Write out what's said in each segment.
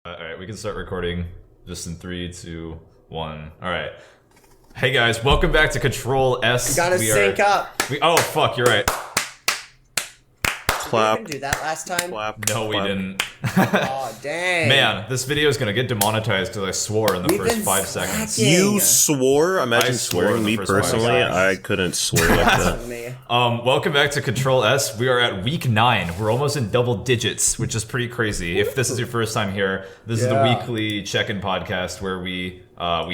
Alright, we can start recording just in 3, 2, 1. Alright. Hey guys, welcome back to CTRL+S. You gotta sync up. Oh, fuck, you're right. Clap. Did we even do that last time? Clap. No, we didn't. Oh, dang. Man, this video is gonna get demonetized because I swore in the We've first been 5 seconds. slacking. You swore? Imagine I swore swearing in the me first 5 personally. seconds. I couldn't swear like that. Me. Welcome back to CTRL+S. We are at week 9. We're almost in double digits, which is pretty crazy. If this is your first time here, this is the weekly check-in podcast where we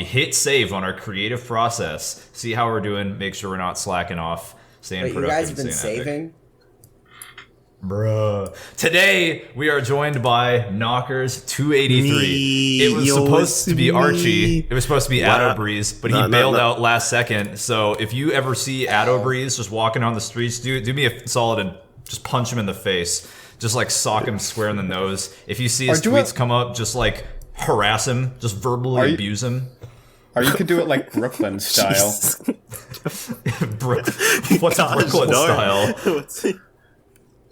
hit save on our creative process, see how we're doing, make sure we're not slacking off, staying Wait, you productive. guys have been staying epic. saving? Bruh. Today, we are joined by Knockerz 283. It was supposed to be Archie. It was supposed to be Adobreeze, but he bailed out last second. So if you ever see Adobreeze just walking on the streets, do me a solid and just punch him in the face. Just like sock him square in the nose. If you see his tweets come up, just like harass him. Just verbally abuse him. Or you could do it like Brooklyn style. What's Brooklyn style?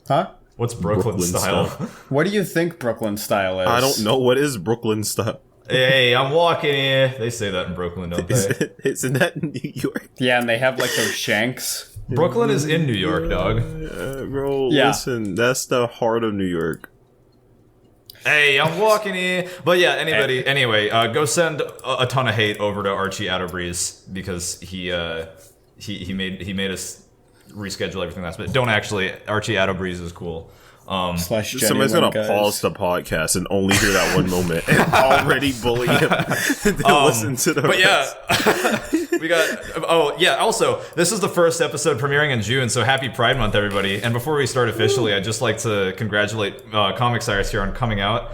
Huh? What's Brooklyn style? What do you think Brooklyn style is? I don't know. What is Brooklyn style? Hey, I'm walking here. They say that in Brooklyn, don't they? Isn't that New York? Yeah, and they have like those shanks. Brooklyn is in New York, dog. Bro, Yeah. listen. That's the heart of New York. Hey, I'm walking here. But yeah, anyway, go send a ton of hate over to Archie Adobreeze because he made us reschedule everything last minute. Don't actually. Archie Adobreeze is cool. Slash Somebody's gonna pause the podcast and only hear that one moment and already bully him to listen to the But rest. yeah, we got. Oh yeah. Also, this is the first episode premiering in June, so happy Pride Month, everybody! And before we start officially, I'd just like to congratulate Comic Cyrus here on coming out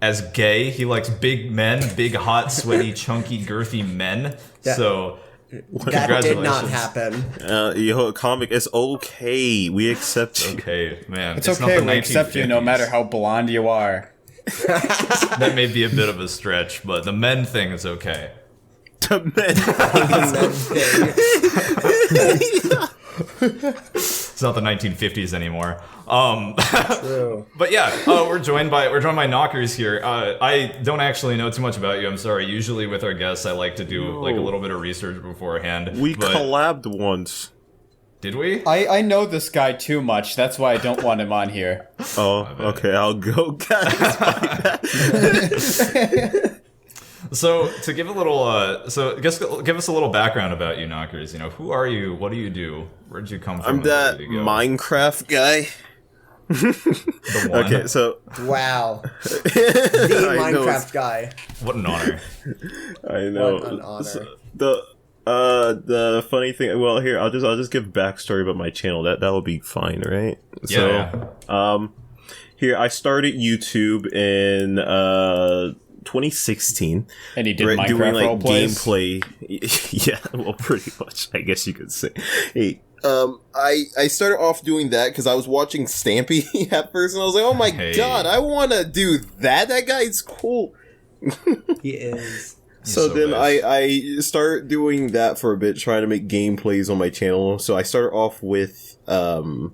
as gay. He likes big men, big, hot, sweaty, chunky, girthy men. Yeah. So. That did not happen. Yo, comic, it's okay. We accept you. Okay, man. It's not okay, the we accept you no 1950s. matter how blonde you are. That may be a bit of a stretch, but the men thing is okay. The men. It's not the 1950s anymore. True. But yeah, we're joined by Knockerz here. I don't actually know too much about you. I'm sorry. Usually with our guests, I like to do like a little bit of research beforehand. We but collabed once. did we? I know this guy too much, that's why I don't want him on here. Oh, okay. I'll go, guys. So to give a little, give us a little background about you, Knockerz. You know, who are you? What do you do? Where did you come from? I'm and where that did you go? Minecraft guy. The one. Okay, so Wow. The Minecraft guy. What an honor. I know. What an honor. So, the funny thing. Well, here I'll just give backstory about my channel. That'll be fine, right? Yeah. So, here I started YouTube in 2016. And he did Right, Minecraft doing like roleplays. gameplay. Yeah, well, pretty much, I guess you could say. Hey, I started off doing that because I was watching Stampy at first, and I was like, oh my god, I want to do that. That guy's cool. He is. So so then bad. I started doing that for a bit, trying to make gameplays on my channel. So I started off with a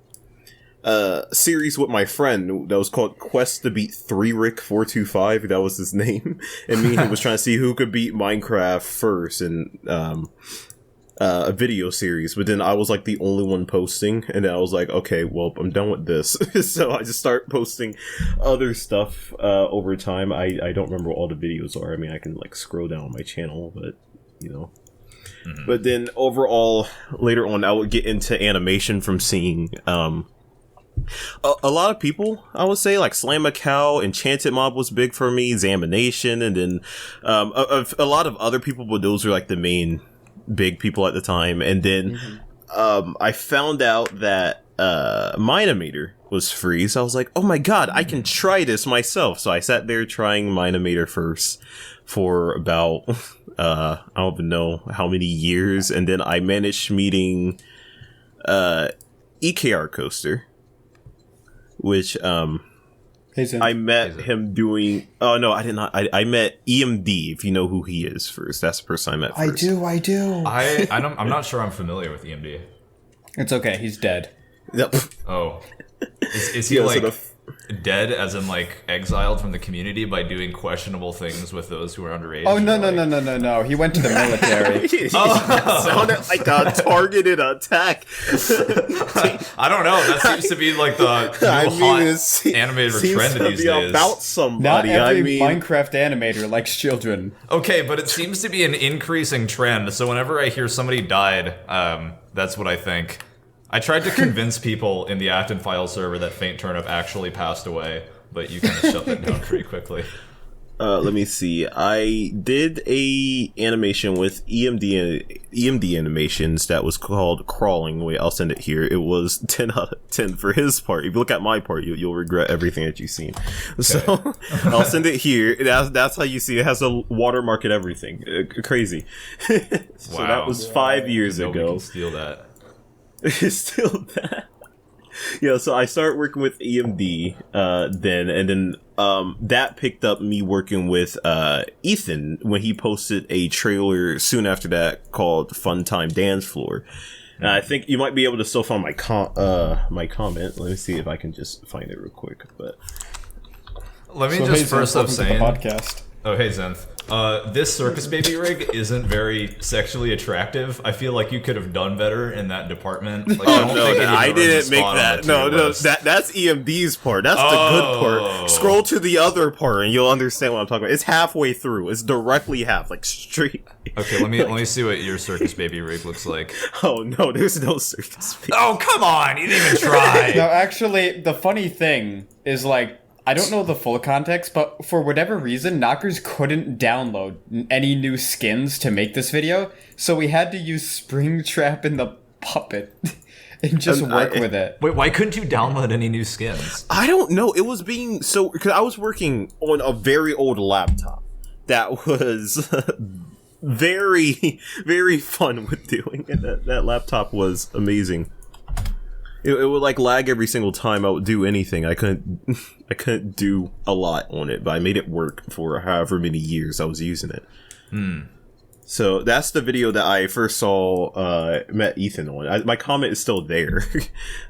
series with my friend that was called Quest to Beat 3Rick425. That was his name. And me and him was trying to see who could beat Minecraft first in a video series. But then I was like the only one posting, and then I was like, okay, well, I'm done with this. So I just start posting other stuff over time. I don't remember what all the videos are. I mean, I can like scroll down on my channel, but you know. Mm-hmm. But then overall, later on, I would get into animation from seeing a lot of people, I would say, like Slam a Cow, Enchanted Mob was big for me, Zamination, and then a lot of other people, but those are like the main big people at the time. And then I found out that Minimator was free, so I was like, oh my god, I can try this myself. So I sat there trying Minimator first for about I don't even know how many years, and then I managed meeting EKR Coaster, which I met him doing. Oh no, I did not. I met EMD. If you know who he is first, that's the person I met first. I do. I'm not sure I'm familiar with EMD. It's okay, he's dead. Yep. Oh, is he like? dead as in like exiled from the community by doing questionable things with those who are underage? Oh no! He went to the military. That sounded like a targeted attack. I don't know. That seems to be like the new hot animator trend these days. About somebody. Not every Minecraft animator likes children. Okay, but it seems to be an increasing trend. So whenever I hear somebody died, that's what I think. I tried to convince people in the Acton file server that Faint Turnip actually passed away, but you kind of shut that down pretty quickly. Let me see. I did a animation with EMD animations that was called Crawling. Wait, I'll send it here. It was 10 out of 10 for his part. If you look at my part, you'll regret everything that you've seen. Okay. So I'll send it here. That's how you see it. It has a watermark and everything. Crazy. So wow. That was 5 years Nobody ago. Can steal that. It's still that. Yeah, so I started working with EMD then that picked up me working with Ethan when he posted a trailer soon after that called Fun Time Dance Floor. I think you might be able to still find my comment. Let me see if I can just find it real quick. But let me just first up saying podcast. Oh, hey Zenth. This circus baby rig isn't very sexually attractive. I feel like you could have done better in that department. Like, I didn't make that. No, that's EMD's part. That's the good part. Scroll to the other part and you'll understand what I'm talking about. It's halfway through. It's directly half, like straight. Okay, let me see what your circus baby rig looks like. Oh no, there's no circus baby. Oh come on, you didn't even try. No, actually, the funny thing is like, I don't know the full context, but for whatever reason, Knockerz couldn't download any new skins to make this video, so we had to use Springtrap in the puppet and just work with it. Wait, why couldn't you download any new skins? I don't know. It was being because I was working on a very old laptop that was very, very fun with doing, and that laptop was amazing. It would like lag every single time I would do anything. I couldn't do a lot on it, but I made it work for however many years I was using it. So that's the video that I first saw met Ethan on. My comment is still there.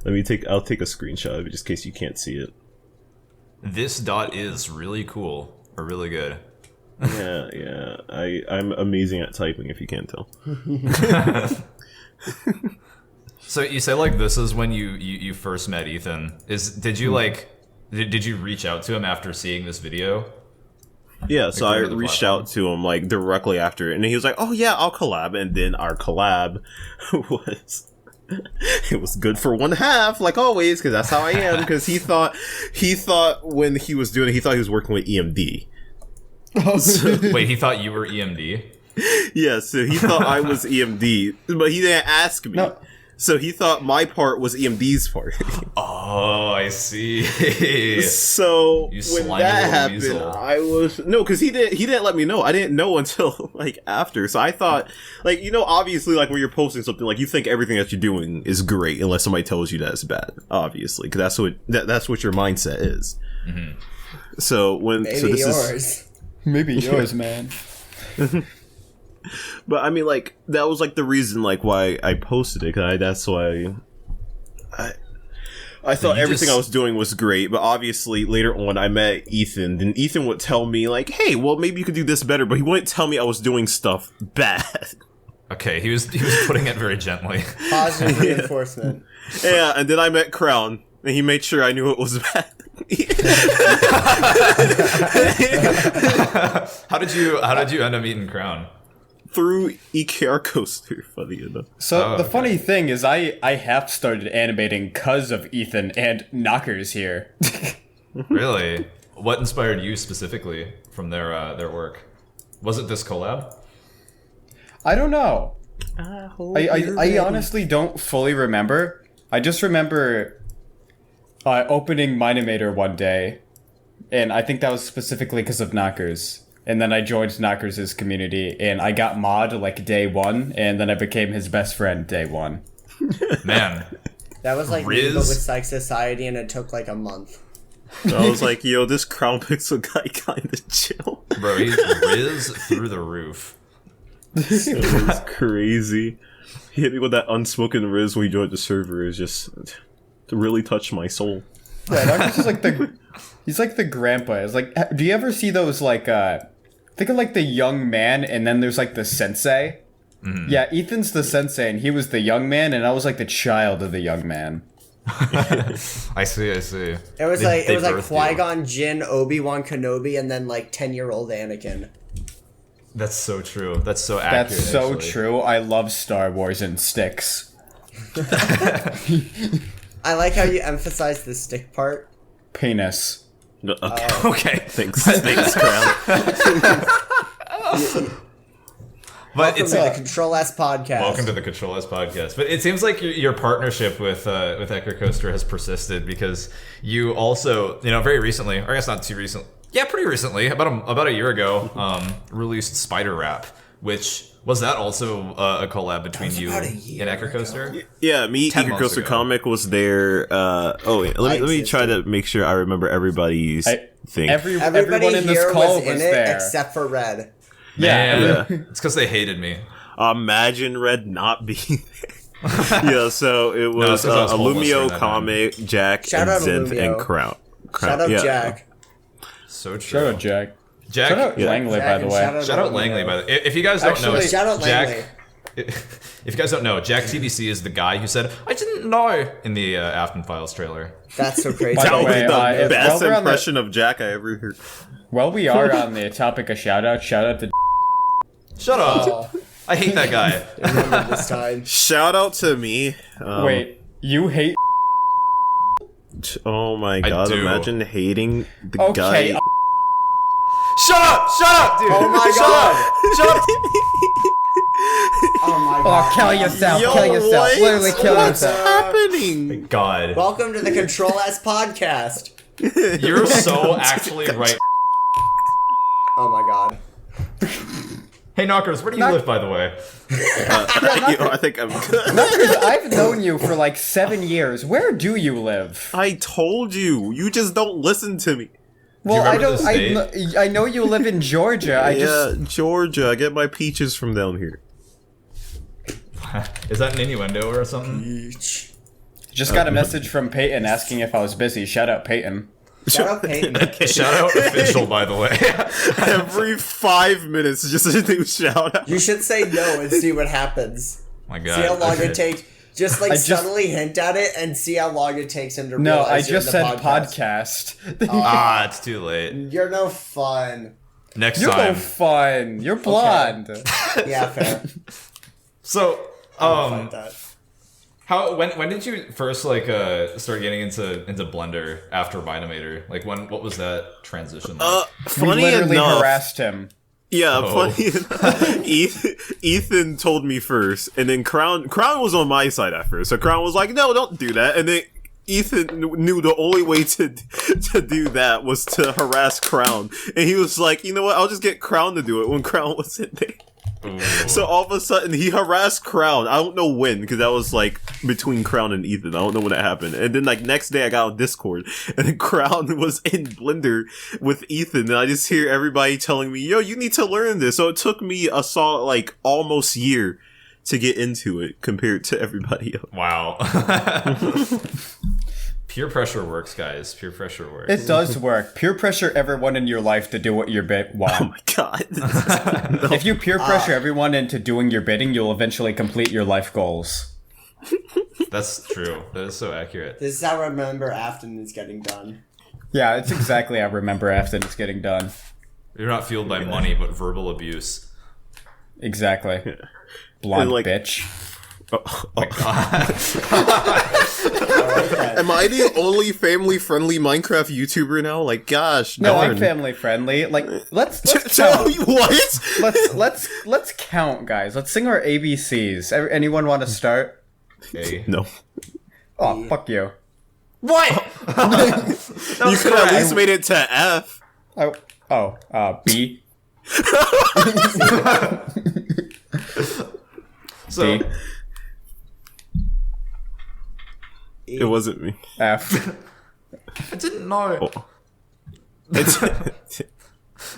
I'll take a screenshot of it just in case you can't see it. This dot is really cool or really good. Yeah. I'm amazing at typing if you can't tell. So you say like this is when you first met Ethan. Did you reach out to him after seeing this video? Yeah, so I reached out to him like directly after, and he was like, "Oh yeah, I'll collab." And then our collab was good for one half, like always, because that's how I am. Because he thought when he was doing it, he thought he was working with EMD. Wait, he thought you were EMD? Yeah, so he thought I was EMD, but he didn't ask me. No. So he thought my part was EMD's part. Oh, I see. So when that happened, weasel. because he didn't let me know. I didn't know until like after. So I thought, like, obviously, like when you're posting something, like you think everything that you're doing is great unless somebody tells you that it's bad. Obviously, because that's what your mindset is. Mm-hmm. So maybe yours, man. But I mean, like, that was like the reason, like, why I posted it. Cause that's why I thought everything I was doing was great. But obviously, later on, I met Ethan. Then Ethan would tell me, like, "Hey, well, maybe you could do this better." But he wouldn't tell me I was doing stuff bad. Okay, he was putting it very gently. Positive reinforcement. Yeah, and then I met Crown, and he made sure I knew it was bad. How did you end up meeting Crown? Through EKR Coaster, funny enough. So the funny thing is I half started animating because of Ethan and Knockerz here. Really? What inspired you specifically from their work? Was it this collab? I don't know. I honestly don't fully remember. I just remember opening Minimator one day, and I think that was specifically because of Knockerz. And then I joined Knockerz's community, and I got mod like day one, and then I became his best friend day one. Man. That was like me, but with Psych Society, and it took like a month. So I was like, yo, this Crown Pixel guy kinda chill. Bro, he's Riz through the roof. It was crazy. He hit me with that unspoken Riz when he joined the server. Is just to really touch my soul. Yeah, Knockerz is like He's like the grandpa. It's like, do you ever see those like think of like the young man, and then there's like the sensei. Mm-hmm. Yeah, Ethan's the sensei, and he was the young man, and I was like the child of the young man. I see. It was like Qui-Gon Jinn, Obi-Wan Kenobi, and then like 10-year-old Anakin. That's so true. That's so accurate. That's so true. I love Star Wars and sticks. I like how you emphasize the stick part. Penis. Okay. Thanks, Crown. Welcome to the Control+S podcast. Welcome to the Control+S podcast. But it seems like your partnership with Echo Coaster has persisted, because you also, very recently, or I guess not too recently, yeah, pretty recently, about a year ago, released Spider Rap, which was that also a collab between you and Echo Coaster? Yeah, me, Echo Coaster Comic was there. Let me try to make sure I remember everybo's thing. Everyone in this call was there except for Red. Yeah. It's because they hated me. Imagine Red not being there. Yeah, so it was Illumio, Comic, Jack, Shout and out Zenth, Illumio. and Crown. Shout out Jack. So true. Shout out Jack. Shout out Langley, by the way. Shout out Langley, by the way. If you guys don't know, shout out Langley. If you guys don't know, Jack TBC is the guy who said, "I didn't know" in the Afton Files trailer. That's so crazy. That was the best well, impression of Jack I ever heard. While we are on the topic of shout out to Shut up. I hate that guy. Remember this time. Shout out to me. Wait, you hate Oh my god, do. imagine hating the guy. Shut up, dude. Oh my god. Shut up. Oh my god. Oh, kill yourself, Yo, kill yourself. Literally kill what's yourself. happening? God. Welcome to the Control+S podcast. You're so actually right. Oh my god. Hey, Knockerz, where do you live, by the way? I think I'm good. Knockerz, I've known you for like 7 years. Where do you live? I told you. You just don't listen to me. Well, I remember don't. the I know you live in Georgia. Georgia. I get my peaches from down here. Is that an innuendo or something? Just got a message from Peyton asking if I was busy. Shout out Peyton. Shout out Peyton. Shout out official, by the way. Every 5 minutes, just a new shout out. You should say no and see what happens. My God. See how long it takes. Just like I just- subtly hint at it and see how long it takes him to No, realize I you're just in the said podcast. It's too late. You're no fun. Next You're no time. fun. You're blonde. Yeah, fair. So, Like that. when did you first start getting into Blender after Binomator? Like what was that transition like? We Funny literally enough, harassed him. yeah, Oh. funny enough, Ethan told me first, and then Crown was on my side at first. So Crown was like, "No, don't do that," and then Ethan knew the only way to do that was to harass Crown, and he was like, "You know what? I'll just get Crown to do it when Crown wasn't there." Ooh. So all of a sudden, he harassed Crown. I don't know when, because that was like between Crown and Ethan. I don't know when that happened. And then like next day, I got on Discord, and then Crown was in Blender with Ethan, and I just hear everybody telling me, "Yo, you need to learn this." So it took me a solid like almost year to get into it compared to everybody else. Wow. Peer pressure works, guys. Peer pressure works. It does work. Peer pressure everyone in your life to do what your bit Oh want. my god! If you peer pressure everyone into doing your bidding, you'll eventually complete your life goals. That's true. That is so accurate. This is how Remember Afton is getting done. Yeah, it's exactly how I remember after it's getting done. You're not fueled by money, but verbal abuse. Exactly. Blonde like- bitch. Am I the only family-friendly Minecraft YouTuber now? Like, gosh, No, darn. I'm family friendly. Like, let's Tell count. you what? Let's count, guys. Let's sing our ABCs. Anyone want to start? Okay. No. Oh, fuck you. What? You could have at least made it to F. B. So, B. It wasn't me. F. I didn't know. Oh. It's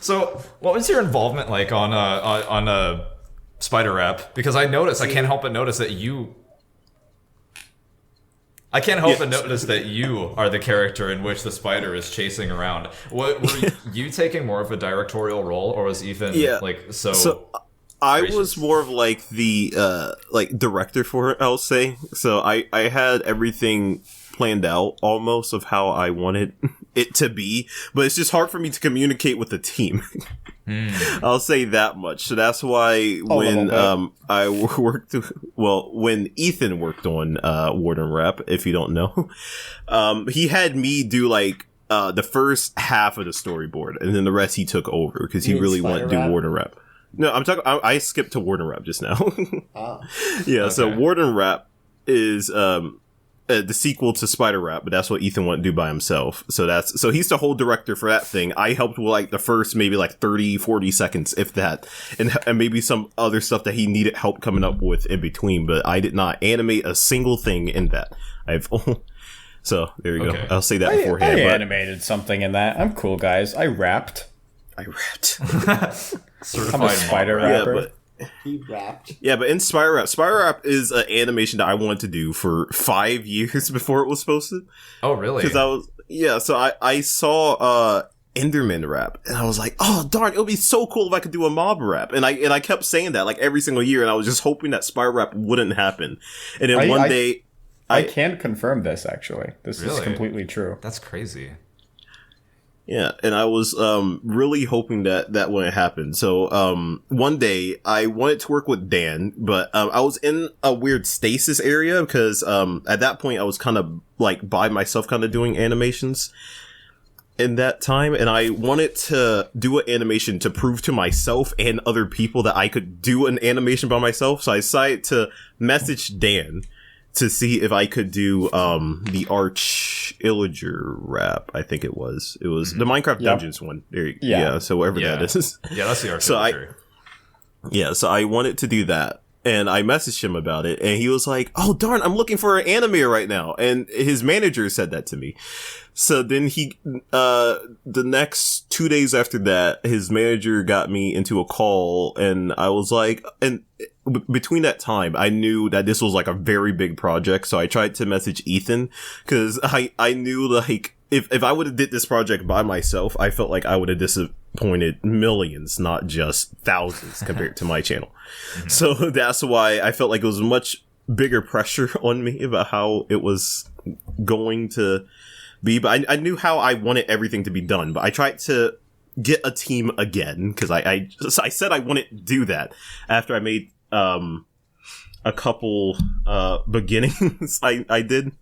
So, what was your involvement like on Spider Rap? Because I noticed, I can't help but notice that you I can't help but notice that you are the character in which the spider is chasing around. Were you taking more of a directorial role, or was Ethan so I gracious? was more of like the director for it, I'll say. So I had everything planned out almost of how I wanted it to be, but it's just hard for me to communicate with the team. I'll say that much. So that's why when I worked, when Ethan worked on Warden Rap, if you don't know, he had me do like the first half of the storyboard, and then the rest he took over because he really wanted to do Warden Rap. No, I'm talking. I skipped to Warden Rap just now. Yeah, okay. So Warden Rap is the sequel to Spider Rap, but that's what Ethan wanted to do by himself. So he's the whole director for that thing. I helped with like the first maybe like 30-40 seconds, if that, and maybe some other stuff that he needed help coming up with in between. But I did not animate a single thing in that. So there you go. I'll say that beforehand. I animated something in that. I'm cool, guys. I rapped. Certified I'm a spider rapper. Yeah, he rapped. Yeah, but in Spider Rap is an animation that I wanted to do for 5 years before it was posted. Oh, really? Because so I saw Enderman Rap, and I was like, oh darn, it would be so cool if I could do a mob rap. And I kept saying that like every single year, and I was just hoping that Spider Rap wouldn't happen. And then one day, I can confirm this. Actually, this is completely true. That's crazy. Yeah, and I was really hoping that wouldn't happen. So one day I wanted to work with Dan, but I was in a weird stasis area because at that point I was kind of like by myself kind of doing animations in that time, and I wanted to do an animation to prove to myself and other people that I could do an animation by myself. So I decided to message Dan to see if I could do the Arch Illager rap. I think it was the Minecraft Dungeons one. Yeah, so wherever that is. Yeah, that's the Arch Illager. So I wanted to do that, and I messaged him about it, and he was like, "Oh darn, I'm looking for an animator right now," and his manager said that to me. So then the next 2 days after that, his manager got me into a call, and I was like, and between that time, I knew that this was like a very big project. So I tried to message Ethan because I knew like if I would have did this project by myself, I felt like I would have disappointed millions, not just thousands compared to my channel. So that's why I felt like it was much bigger pressure on me about how it was going to be, but I knew how I wanted everything to be done, but I tried to get a team again because I said I wanted to do that after I made a couple beginnings I did,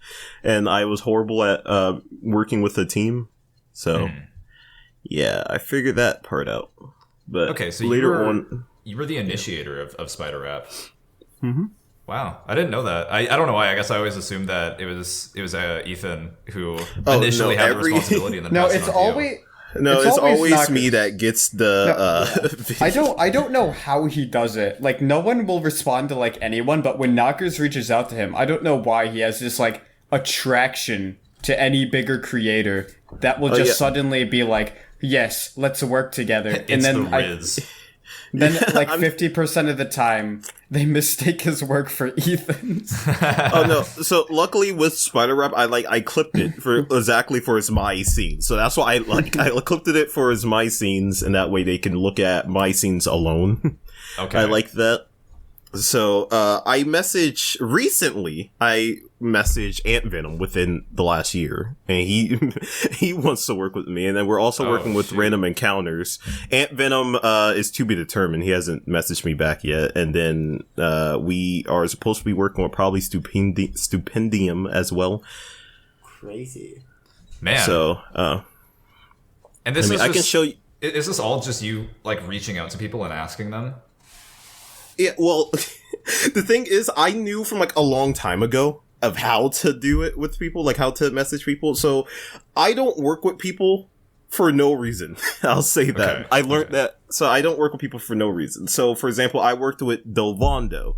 and I was horrible at working with a team, so yeah, I figured that part out. But so later you were the initiator of Spider Rap. Wow, I didn't know that. I don't know why. I guess I always assumed that it was Ethan who initially had the responsibility. And then it's always it's always me that gets the. I don't know how he does it. Like no one will respond to like anyone, but when Knockerz reaches out to him, I don't know why he has this like attraction to any bigger creator that will just suddenly be like, yes, let's work together. It's and then the Riz. Then, like 50% of the time, they mistake his work for Ethan's. Oh no! So luckily with Spider Rap, I clipped it for his my scenes. So that's why I clipped it for his my scenes, and that way they can look at my scenes alone. Okay, I like that. So I messaged Ant Venom within the last year, and he wants to work with me, and then we're also working with Random Encounters. Ant Venom is to be determined. He hasn't messaged me back yet, and then we are supposed to be working with probably Stupendium as well. Crazy, man. So and this I can show you. Is this all just you like reaching out to people and asking them? Yeah, well, the thing is, I knew from like a long time ago of how to do it with people, like how to message people. So I don't work with people for no reason. I'll say that. Okay. I learned that. So I don't work with people for no reason. So for example, I worked with Delvondo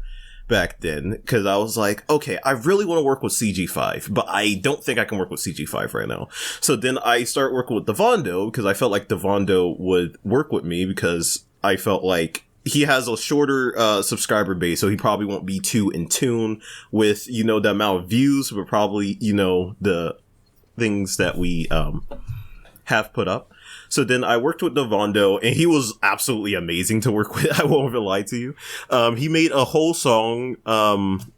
back then because I was like, okay, I really want to work with CG5, but I don't think I can work with CG5 right now. So then I started working with Delvondo because I felt like Delvondo would work with me because I felt like he has a shorter subscriber base, so he probably won't be too in tune with, the amount of views, but probably, the things that we have put up. So then I worked with Devando, and he was absolutely amazing to work with. I won't even lie to you. He made a whole song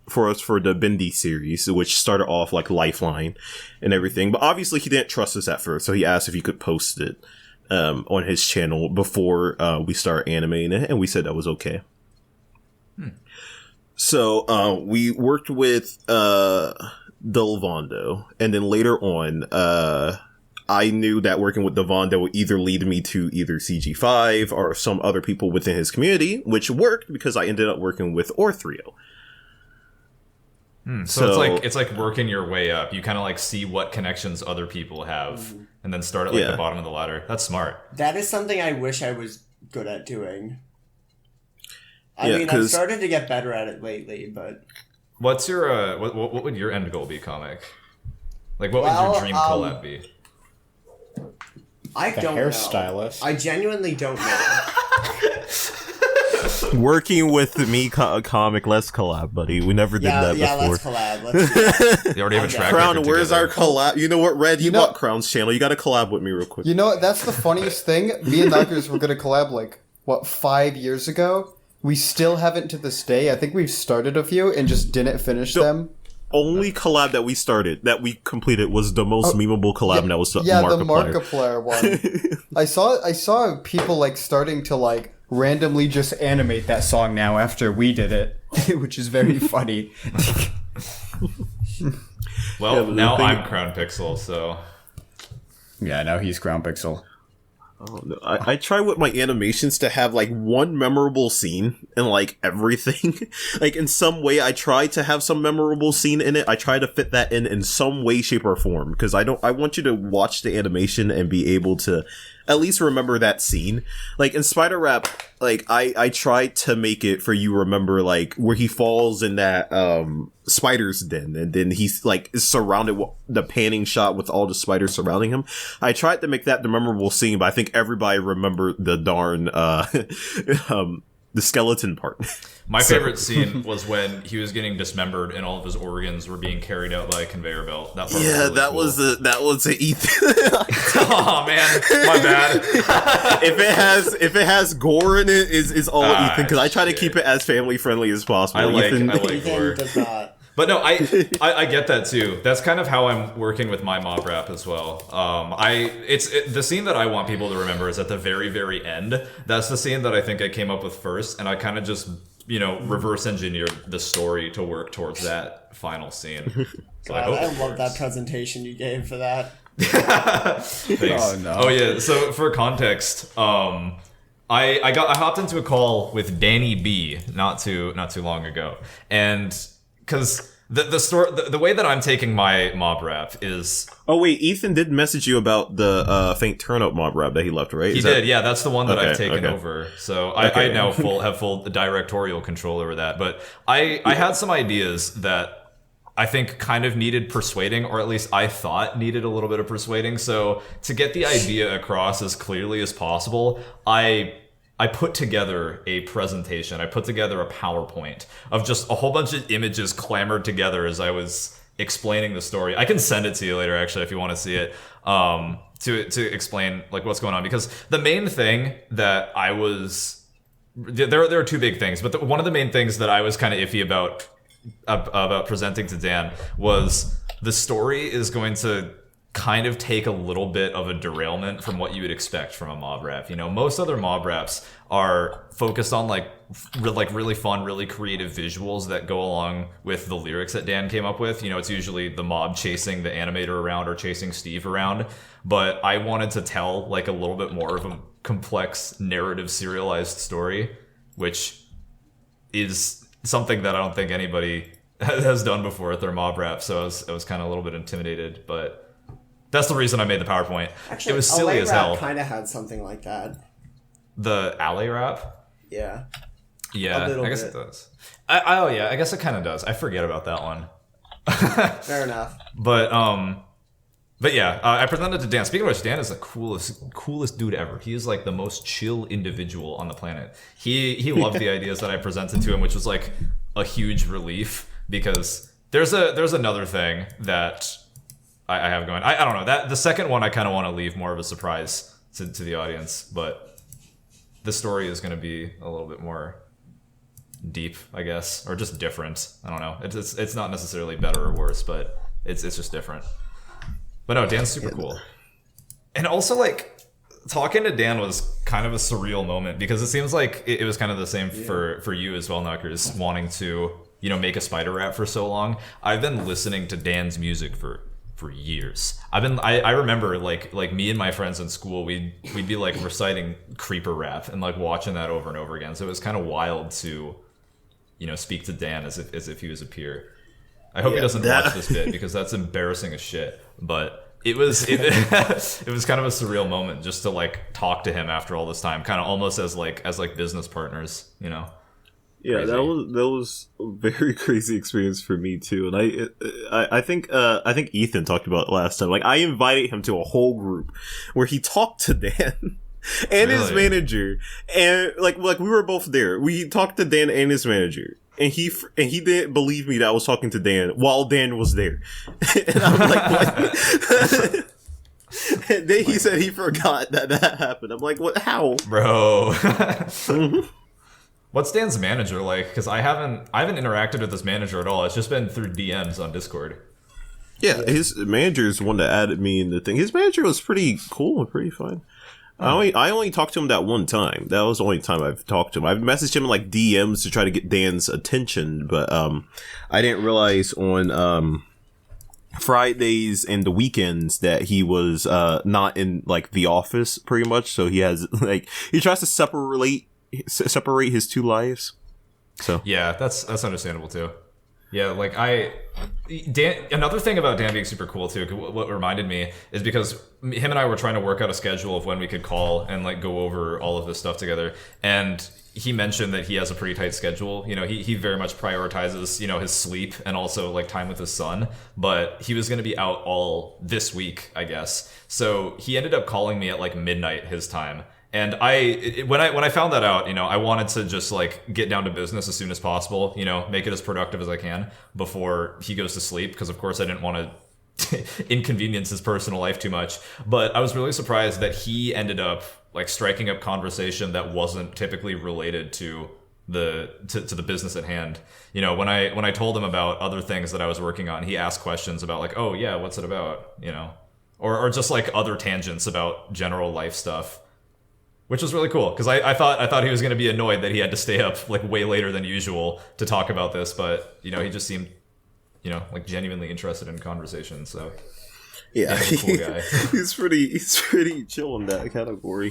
for us for the Bindi series, which started off like Lifeline and everything. But obviously he didn't trust us at first, so he asked if he could post it on his channel before we start animating it, and we said that was okay. So we worked with Delvando, and then later on, I knew that working with Devon would either lead me to either CG5 or some other people within his community, which worked because I ended up working with Orthrio. So it's like working your way up. You kind of like see what connections other people have, and then start at like the bottom of the ladder. That's smart. That is something I wish I was good at doing. I mean, I've started to get better at it lately, but what's your what would your end goal be, comic? Like, what would your dream collab be? I don't know. Hairstylist. I genuinely don't know. Working with me, comic, let's collab, buddy. We never did that before. Yeah, let's collab. Let's You already have a track Crown, record where's together. our collab? You know what, Red? You bought Crown's channel. You got to collab with me real quick. You know what? That's the funniest thing. Me and Knockerz were going to collab, 5 years ago? We still haven't to this day. I think we've started a few and just didn't finish them. Only collab that we started, that we completed, was the most memeable collab, and that was the Markiplier one. I saw people starting to randomly just animate that song now after we did it, which is very funny. Well, now I'm Crown Pixel, so yeah, now he's Crown Pixel. Oh, no. I try with my animations to have one memorable scene in everything. In some way, I try to have some memorable scene in it. I try to fit that in some way, shape, or form, because I want you to watch the animation and be able to at least remember that scene. In Spider Rap, I tried to make it for you remember where he falls in that spider's den, and then he's is surrounded with the panning shot with all the spiders surrounding him. I tried to make that the memorable scene, but I think everybody remembered the darn the skeleton part. My favorite scene was when he was getting dismembered and all of his organs were being carried out by a conveyor belt. That part was really cool. that was a Ethan. Oh man, my bad. if it has gore in it, is all Ethan, because I try to keep it as family friendly as possible. I like Ethan gore. Does not. But no, I get that too. That's kind of how I'm working with my mob rap as well. The scene that I want people to remember is at the very, very end. That's the scene that I think I came up with first, and I kind of just reverse engineered the story to work towards that final scene. So God, I love that presentation you gave for that. Thanks. Oh no. Oh yeah. So for context, I hopped into a call with Danny B not too long ago, and because the way that I'm taking my mob rap is... Oh wait, Ethan did message you about the faint turn-up mob rap that he left, right? He did, yeah. That's the one that I've taken over. So I now have full directorial control over that. But I had some ideas that I think kind of needed persuading, or at least I thought needed a little bit of persuading. So to get the idea across as clearly as possible, I put together a presentation. I put together a PowerPoint of just a whole bunch of images clamored together as I was explaining the story. I can send it to you later, actually, if you want to see it, to explain what's going on. Because the main thing that I was... There are two big things, but one of the main things that I was kind of iffy about presenting to Dan was the story is going to kind of take a little bit of a derailment from what you would expect from a mob rap. Most other mob raps are focused on really fun, really creative visuals that go along with the lyrics that Dan came up with. It's usually the mob chasing the animator around or chasing Steve around. But I wanted to tell a little bit more of a complex narrative serialized story, which is something that I don't think anybody has done before with their mob rap. So I was kind of a little bit intimidated, but that's the reason I made the PowerPoint. Actually, it was silly as hell. Kind of had something like that. The alley rap? Yeah. Yeah, I guess it does. I guess it kind of does. I forget about that one. Fair enough. But But yeah, I presented to Dan. Speaking of which, Dan is the coolest dude ever. He is like the most chill individual on the planet. He loved the ideas that I presented to him, which was like a huge relief, because there's another thing that I have going. I don't know, that the second one I kind of want to leave more of a surprise to the audience, but the story is going to be a little bit more deep, I guess, or just different. I don't know. It's not necessarily better or worse, but it's just different. But no, Dan's super cool. And also, like, talking to Dan was kind of a surreal moment, because it seems like it was kind of the same for you as well, Knockerz, wanting to, you know, make a spider rap for so long. I've been listening to Dan's music for years. I remember like me and my friends in school, we'd be like reciting Creeper rap and like watching that over and over again. So it was kind of wild to, you know, speak to Dan as if he was a peer. I hope he doesn't watch this bit, because that's embarrassing as shit. But it was kind of a surreal moment just to like talk to him after all this time, kind of almost as business partners, you know. Yeah, crazy. that was a very crazy experience for me too, and I think Ethan talked about it last time. Like, I invited him to a whole group where he talked to Dan and his manager, and like we were both there. We talked to Dan and his manager. And he didn't believe me that I was talking to Dan while Dan was there. And I'm like, what? And then he said he forgot that happened. I'm like, what? How? Bro. What's Dan's manager like? Because I haven't interacted with this manager at all. It's just been through DMs on Discord. Yeah, his manager is the one that added me in the thing. His manager was pretty cool and pretty fun. I only talked to him that one time. That was the only time I've talked to him. I've messaged him in like DMs to try to get Dan's attention, but I didn't realize on Fridays and the weekends that he was not in like the office pretty much. So he has like, he tries to separate his two lives. So yeah, that's understandable too. Yeah, like Dan, another thing about Dan being super cool too, what reminded me is because him and I were trying to work out a schedule of when we could call and like go over all of this stuff together. And he mentioned that he has a pretty tight schedule. You know, he very much prioritizes, you know, his sleep and also like time with his son. But he was going to be out all this week, I guess. So he ended up calling me at like midnight his time. And when I found that out, you know, I wanted to just like get down to business as soon as possible, you know, make it as productive as I can before he goes to sleep, because of course I didn't want to inconvenience his personal life too much. But I was really surprised that he ended up like striking up conversation that wasn't typically related to the business at hand. You know, when I told him about other things that I was working on, he asked questions about like, oh yeah, what's it about, you know, or just like other tangents about general life stuff. Which was really cool, because I thought he was going to be annoyed that he had to stay up like way later than usual to talk about this, but you know, he just seemed, you know, like genuinely interested in conversation. So yeah, he's a cool guy. he's pretty chill in that category.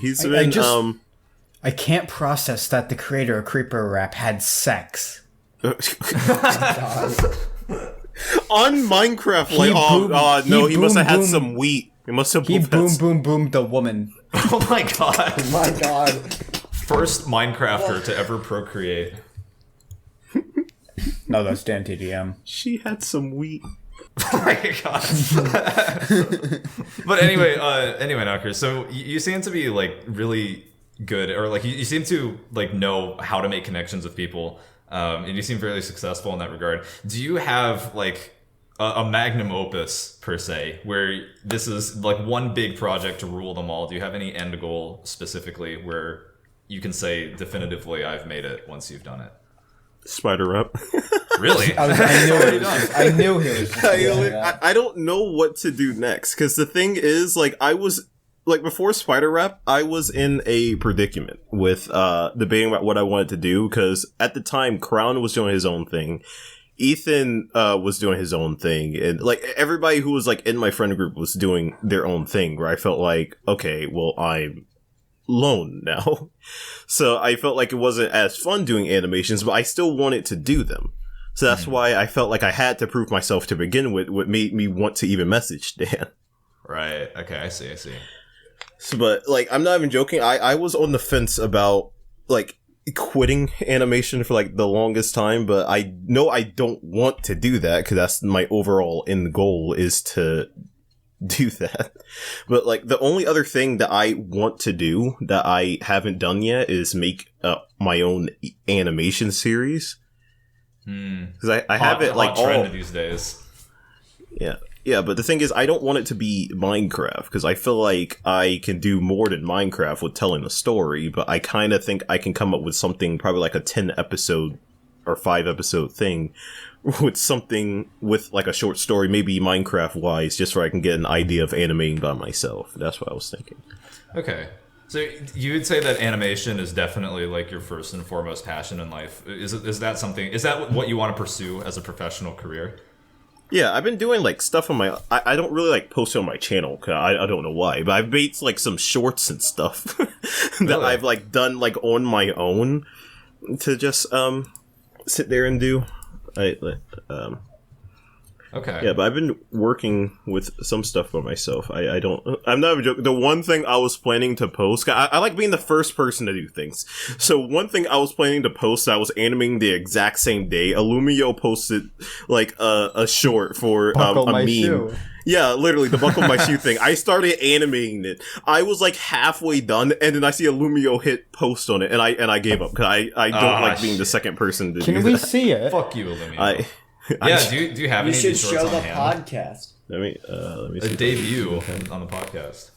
I can't process that the creator of Creeper Rap had sex. On Minecraft, like he must have had some wheat. He must have boom the woman. Oh my god. Oh my god. First Minecrafter to ever procreate. No, that's Dan TDM. She had some wheat. Oh my god. But anyway, Knockerz, so you seem to be like really good, or like you seem to like know how to make connections with people, and you seem fairly successful in that regard. Do you have like a magnum opus per se, where this is like one big project to rule them all? Do you have any end goal specifically where you can say definitively I've made it once you've done it? Spider Rap. Really? I knew he was I don't know what to do next, because the thing is, like, I was like, before Spider Rap, I was in a predicament with debating about what I wanted to do, because at the time Crown was doing his own thing, Ethan was doing his own thing, and like everybody who was like in my friend group was doing their own thing, where I felt like, okay, well, I'm alone now. So I felt like it wasn't as fun doing animations, but I still wanted to do them. So that's why I felt like I had to prove myself to begin with, what made me want to even message Dan. Right. Okay, I see. So, but like, I'm not even joking. I was on the fence about like quitting animation for like the longest time, but I know I don't want to do that, because that's my overall end goal, is to do that. But like the only other thing that I want to do that I haven't done yet is make my own animation series. Because I have it like trend these days. Yeah, but the thing is, I don't want it to be Minecraft, because I feel like I can do more than Minecraft with telling a story, but I kind of think I can come up with something, probably like a 10-episode or 5-episode thing, with something with like a short story, maybe Minecraft-wise, just where I can get an idea of animating by myself. That's what I was thinking. Okay. So you would say that animation is definitely like your first and foremost passion in life. Is that what you want to pursue as a professional career? Yeah, I've been doing like stuff on my. I don't really like post it on my channel, cause I don't know why, but I've made like some shorts and stuff that I've like done like on my own to just sit there and do. Okay. Yeah, but I've been working with some stuff by myself. I'm not even joking. The one thing I was planning to post, I like being the first person to do things. So one thing I was planning to post, I was animating the exact same day. Illumio posted like a short for a meme. Shoe. Yeah, literally the buckle my shoe thing. I started animating it. I was like halfway done, and then I see Illumio hit post on it, and I gave up because I don't like being the second person to do that. Can we see it? Fuck you, Illumio. Yeah, do you have any of these shorts on hand? You should show the podcast. Let me see. A debut on the podcast.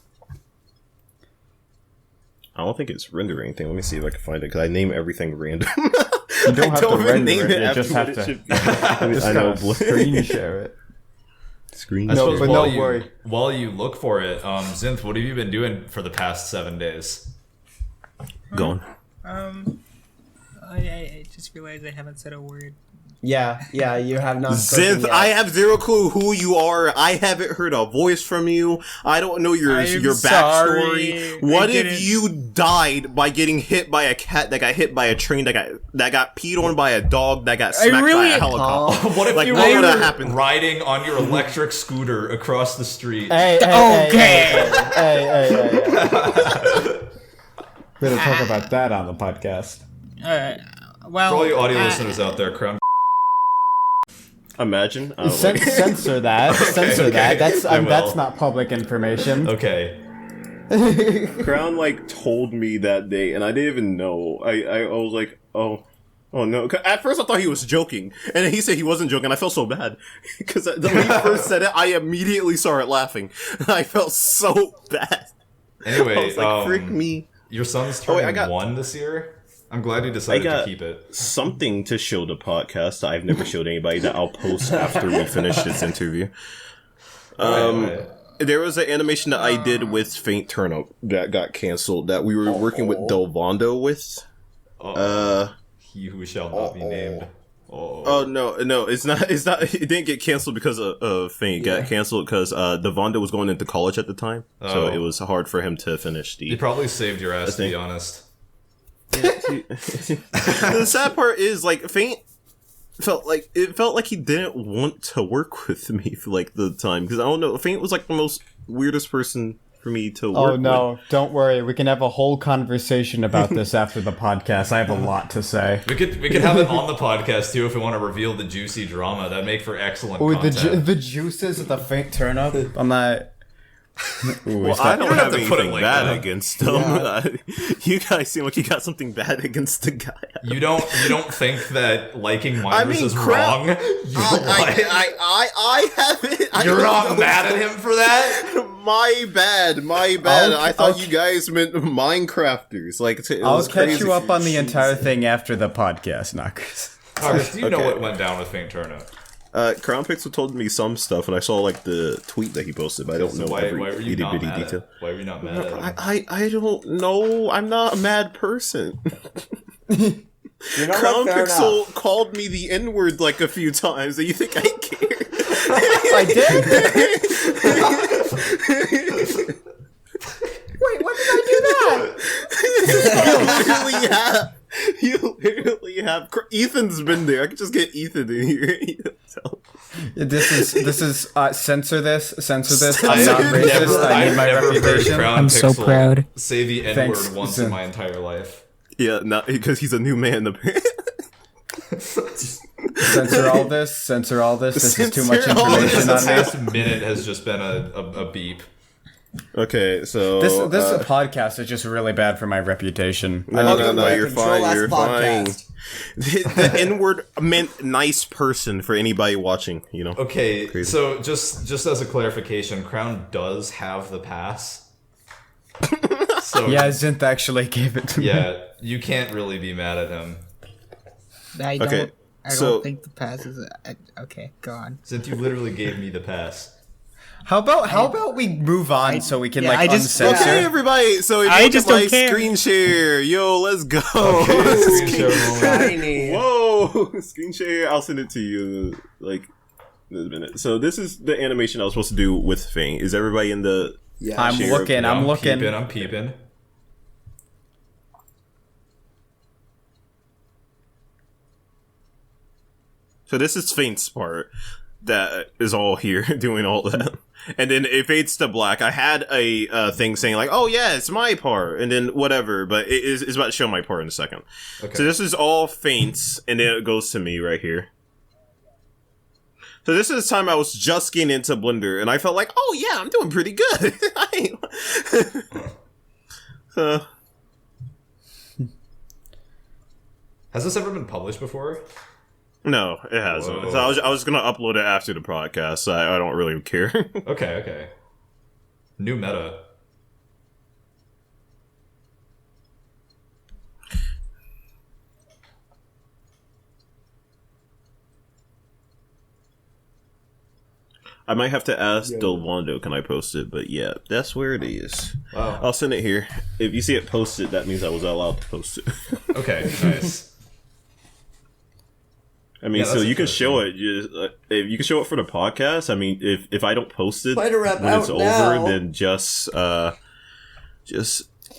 I don't think it's rendering anything. Let me see if I can find it, because I name everything random. You don't have to render it. You just have to. I know. Screen share it. Screen. No, but don't worry. While you look for it, Zinth, what have you been doing for the past 7 days? Go on. I just realized I haven't said a word. Yeah, you have not. Zinth, I have zero clue who you are. I haven't heard a voice from you. I don't know your backstory. What if you died by getting hit by a cat that got hit by a train that got peed on by a dog that got smacked by a helicopter? What if like, you were riding on your electric scooter across the street? Hey. We don't talk about that on the podcast. Alright. Well, for all you audio listeners out there, Crown. Imagine. Censor that. Censor that. That's not public information. Okay. Crown like told me that day, and I didn't even know. I was like, oh no. At first, I thought he was joking, and then he said he wasn't joking. I felt so bad because when he first said it, I immediately started laughing. I felt so bad. Anyway, I was like, frick me. Your son's turning 1 this year. I'm glad you decided to keep it. Something to show the podcast that I've never showed anybody that I'll post after we finish this interview. There was an animation that I did with Faint Turnip that got canceled that we were working with Delvondo with. He who shall not be named. Oh no, it's not. It didn't get canceled because of Faint. It got canceled because Delvondo was going into college at the time, so it was hard for him to finish the. He probably saved your ass, to be honest. The sad part is, like, Faint felt like he didn't want to work with me for like the time, because I don't know, Faint was like the most weirdest person for me to work with. Oh no, don't worry, we can have a whole conversation about this after the podcast. I have a lot to say. We could have it on the podcast too if we want to reveal the juicy drama. That'd make for excellent content. The juices of the Faint Turnip. I'm not. Well, I don't have anything bad against him. Yeah. You guys seem like you got something bad against the guy. You don't think that liking minors is wrong? I haven't. You're not mad at him for that? My bad. I thought you guys meant Minecrafters. Like, I'll catch you up on the entire thing after the podcast, Knockerz. Knockerz, do you know what went down with Faint Turnip? Crown Pixel told me some stuff, and I saw like the tweet that he posted, but I don't know every itty bitty detail. Why were you not mad at him? I don't know. I'm not a mad person. Crown Pixel called me the N-word like a few times. Do you think I care? I did. Wait, when did I do that? You literally have. Ethan's been there. I could just get Ethan in here. This is censor this. I'm not racist. I need my reputation. I'm so proud. Say the N-word once in my entire life. Yeah, not because he's a new man. Censor all this. This is too much information on The me. past minute has just been a beep. Okay, so This podcast is just really bad for my reputation. No, you're fine. You're fine. Podcast. The N-word meant nice person for anybody watching, you know. Okay, Crazy. so just as a clarification, Crown does have the pass. So Yeah, Zinth actually gave it to me. yeah, you can't really be mad at him. I don't. Okay, I so- don't think the pass is. Okay, go on. Since you literally gave me the pass. How about we move on so we can yeah, I just- uncensor? Okay, everybody. So if you I look just at my don't care. screen share, yo, let's go. Screen share moment. Tiny. Whoa, screen share. I'll send it to you like in a minute. So this is the animation I was supposed to do with Fang. Is everybody in the? Yeah. I'm Share. looking. Yeah, I'm looking. I'm peeping. So this is Faint's part that is all here doing all that. And then it fades to black. I had a thing saying like, oh yeah, it's my part. And then whatever, but it's about to show my part in a second. Okay. So this is all Faint's, and then it goes to me right here. So this is the time I was just getting into Blender, and I felt like, oh yeah, I'm doing pretty good. So, Has this ever been published before? no, it hasn't. Whoa. So I was gonna upload it after the podcast. So I don't really care. Okay. New meta. I might have to ask Delwando, can I post it? But yeah, that's where it is. Wow. I'll send it here. If you see it posted, that means I was allowed to post it. Okay, nice. I mean, Yeah, so that's you can interesting. show it. If you can show it for the podcast. I mean, if I don't post it Spider Rep when it's out over, now. then just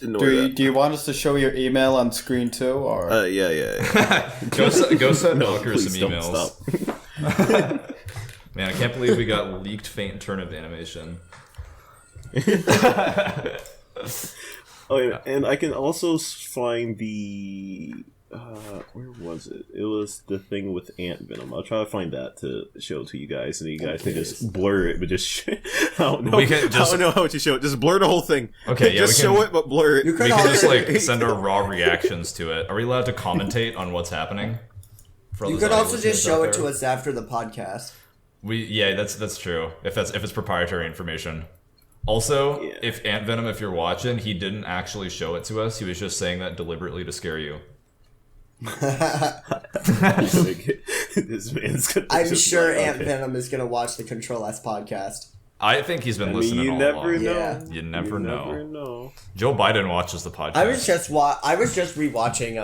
ignore that. Do you want us to show your email on screen too, or Yeah. Go send No, Knockerz please some don't emails. stop. Man, I can't believe we got leaked Faint turnip animation. Oh, yeah, and I can also find the where was it? It was the thing with ant venom. I'll try to find that to show to you guys, and you guys can just blur it, but just I don't know. We can just- I don't know how to show it. Just blur the whole thing. Okay, yeah, just we can- show it, but blur it. You We could can just also, like send our raw reactions to it. Are we allowed to commentate on what's happening? For all you those could audio also just listeners show out it to there? us after the podcast. That's true. If it's proprietary information. Also, Yeah. if Ant Venom, if you're watching, he didn't actually show it to us. He was just saying that deliberately to scare you. This man's gonna I'm just sure like, Ant okay. Venom is going to watch the CTRL+S podcast. I think he's been I mean, listening you all never along. know. Yeah. You never know. Never know. Joe Biden watches the podcast. I was just rewatching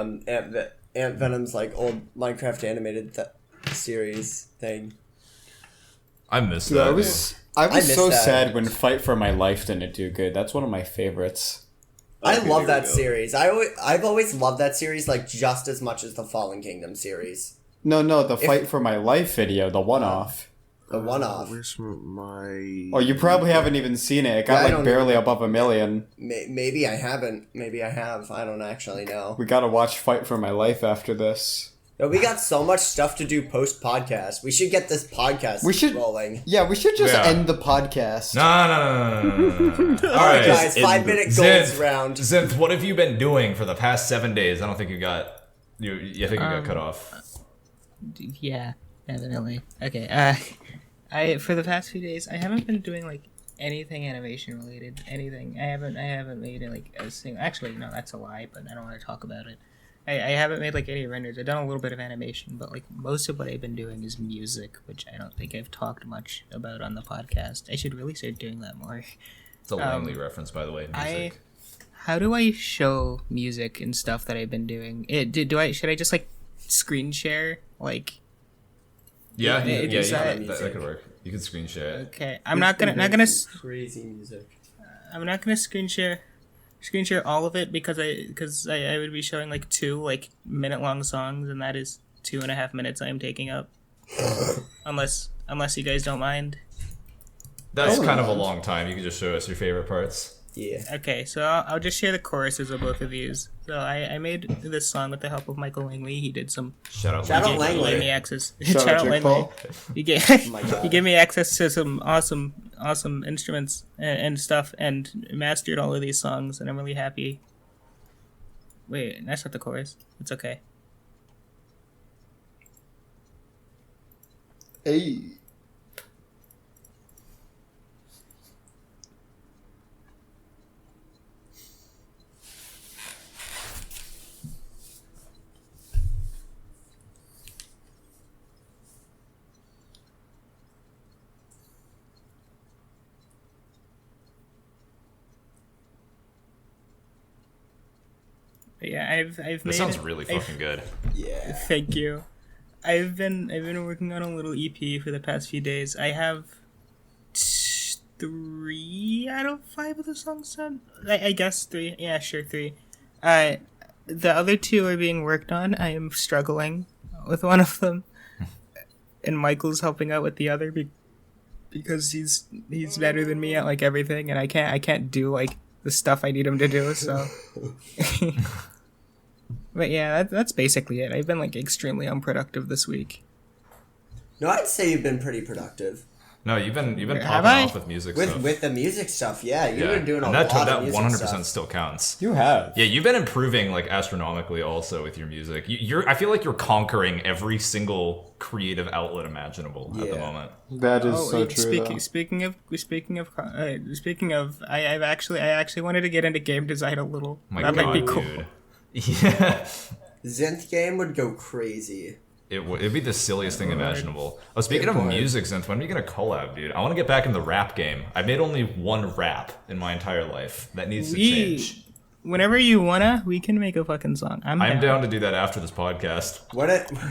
Ant Venom's like old Minecraft animated series thing. I missed I that. was missed so that. sad when Fight for My Life didn't do good. That's one of my favorites. I Okay, love here that we go. series. I've always loved that series like just as much as the Fallen Kingdom series. No, the Fight for My Life video, the one-off. The one-off. Where's my? Oh, you probably haven't even seen it. It got Yeah, I like don't barely above 1 million. Maybe I haven't. Maybe I have. I don't actually know. We gotta watch Fight for My Life after this. But we got so much stuff to do post podcast. We should get this podcast rolling. Yeah, we should just Yeah. end the podcast. No. All All right, right, guys. end 5-minute goals Zinth, round. Zinth, what have you been doing for the past 7 days? I don't think you got. You think you got cut off. Yeah, definitely. Okay. I for the past few days I haven't been doing like anything animation related. Anything. I haven't made like a single. Actually, no, that's a lie. But I don't want to talk about it. I haven't made like any renders. I've done a little bit of animation, but like most of what I've been doing is music, which I don't think I've talked much about on the podcast. I should really start doing that more. It's a Langley reference, by the way. Music. How do I show music and stuff that I've been doing? Should I just like screen share like? Yeah, is that- that could work. You can screen share it. Okay, I'm not gonna Crazy music. I'm not gonna screen share all of it because I would be showing like 2 like minute long songs, and that is 2.5 minutes I am taking up. unless you guys don't mind. That's kind of a long time. You can just show us your favorite parts. Yeah. Okay, so I'll just share the choruses of both of these. So I made this song with the help of Michael Langley. He did some. Shout out Shout out Langley. Langley. He gave me access. Shout out Jake Paul. He gave, my God. he gave me access to some awesome instruments and stuff, and mastered all of these songs, and I'm really happy. Wait, that's not the chorus. It's okay. Hey. But yeah, I've This made. sounds really fucking good. Yeah. Thank you. I've been working on a little EP for the past few days. I have 3 out of 5 of the songs done. I guess 3. Yeah, sure, 3. The other 2 are being worked on. I am struggling with one of them, and Michael's helping out with the other because he's better than me at like everything, and I can't do like the stuff I need him to do. So. But yeah, that's basically it. I've been like extremely unproductive this week. No, I'd say you've been pretty productive. No, you've been Have popping I? off with music stuff. With the music stuff, yeah. You've been doing a and lot that of music 100% stuff. still counts. You have. Yeah, you've been improving like astronomically also with your music. I feel like you're conquering every single creative outlet imaginable at the Yeah. moment. That is so true. Speaking of, I actually wanted to get into game design a little. My That God, might be cool. dude. Yeah. Zenth game would go crazy. It'd be the silliest thing imaginable. Oh, speaking of Good point. music, Zenth, when are you gonna collab, dude? I want to get back in the rap game. I made only one rap in my entire life. That needs to change. Whenever you wanna, we can make a fucking song. I'm down to do that after this podcast.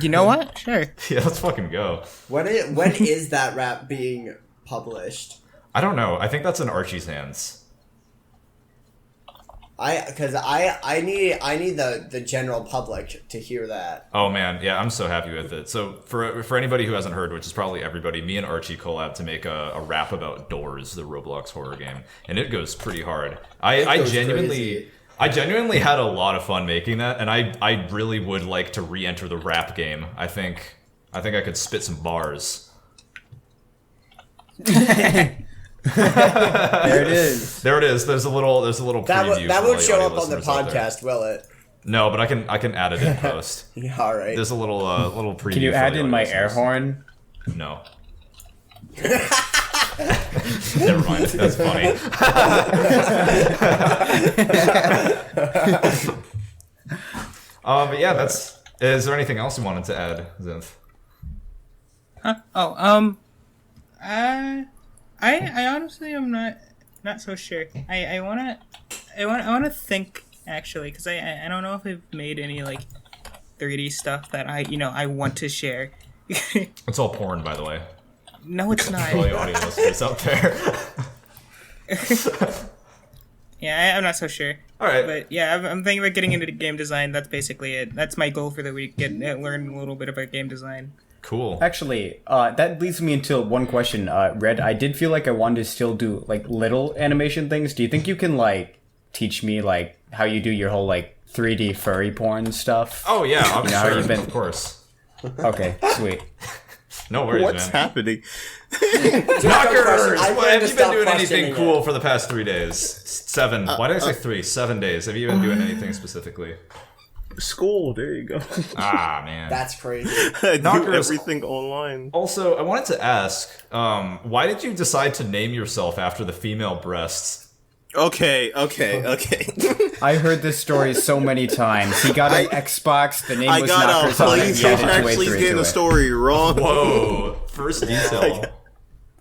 You know what? Sure. Yeah, let's fucking go. When is that rap being published? I don't know. I think that's in Archie's hands. I need the general public to hear that. Oh man, yeah, I'm so happy with it. So for anybody who hasn't heard, which is probably everybody, me and Archie collab to make a rap about Doors, the Roblox horror game, and it goes pretty hard. I goes genuinely crazy. I genuinely had a lot of fun making that, and I really would like to re-enter the rap game. I think I could spit some bars. There it is. There it is. There's a little preview. That for all won't you show audio up on the listeners out there. podcast, will it? No, but I can add it in post. Yeah, all right. There's a little preview. Can you for add the in my audio air listeners. horn? No. Never mind. That's funny. But yeah, that's. Is there anything else you wanted to add, Zinth? Huh? Oh, I honestly am not so sure. I wanna think actually, because I don't know if I've made any like 3D stuff that I want to share. It's all porn, by the way. No, it's not. All the audio listeners out there. Yeah, I'm not so sure. All right. But yeah, I'm thinking about getting into game design. That's basically it. That's my goal for the week. Learn a little bit about game design. Cool. Actually, that leads me into one question, Red. I did feel like I wanted to still do like little animation things. Do you think you can like teach me like how you do your whole like 3D furry porn stuff? Oh yeah, I'm how sure. you've been- Of course. Okay, sweet. No worries, What's man. happening? Knockers! I've What, learned have to you been stop doing anything questioning cool it. for the past 3 days? 7. Why did I say 3? 7 days. Have you been doing anything specifically? School. There you go. Ah, man. That's crazy. I do Knockers. everything online. Also, I wanted to ask, why did you decide to name yourself after the female breasts? Okay. I heard this story so many times. He got an Xbox. The name I was got Knockerz on it. please He don't added actually 283 getting to the it. story wrong. Whoa, first detail.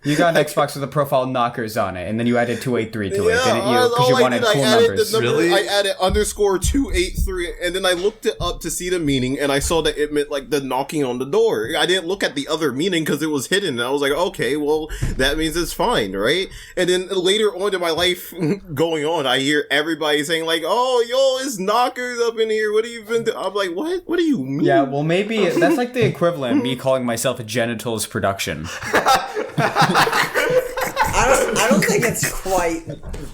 You got an Xbox with a profile Knockerz on it, and then you added 283 to it, Yeah, didn't you? Because all you I wanted did, I cool added numbers. the number. Really? I added _283, and then I looked it up to see the meaning, and I saw that it meant like the knocking on the door. I didn't look at the other meaning because it was hidden. And I was like, okay, well that means it's fine, right? And then later on in my life going on, I hear everybody saying like, "Oh, yo, it's Knockers up in here. What have you been doing?" I'm like, what? What do you mean? Yeah, well, maybe that's like the equivalent of me calling myself a genitals production. I don't think it's quite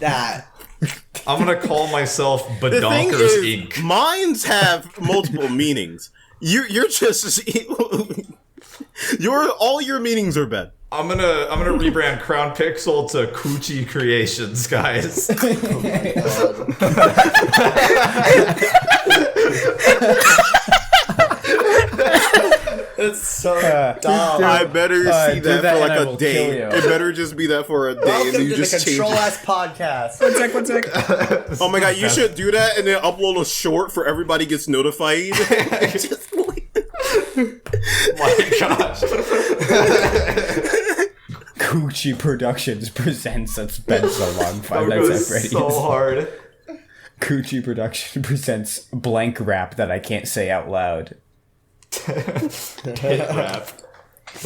that. I'm gonna call myself The thing Badonkers is, Inc. mines have multiple meanings. You're just all your meanings are bad. I'm gonna rebrand Crown Pixel to Coochie Creations, guys. It's so dumb. I better see that for like a day. It better just be that for a day. Welcome and you to just the change Control it. S podcast. One sec. Oh my god, you should do that and then upload a short for everybody gets notified. Just My gosh. Coochie Productions presents It's Been So Long, Five Nights at Freddy's. So hard. Coochie Production presents blank rap that I can't say out loud. Hit rap.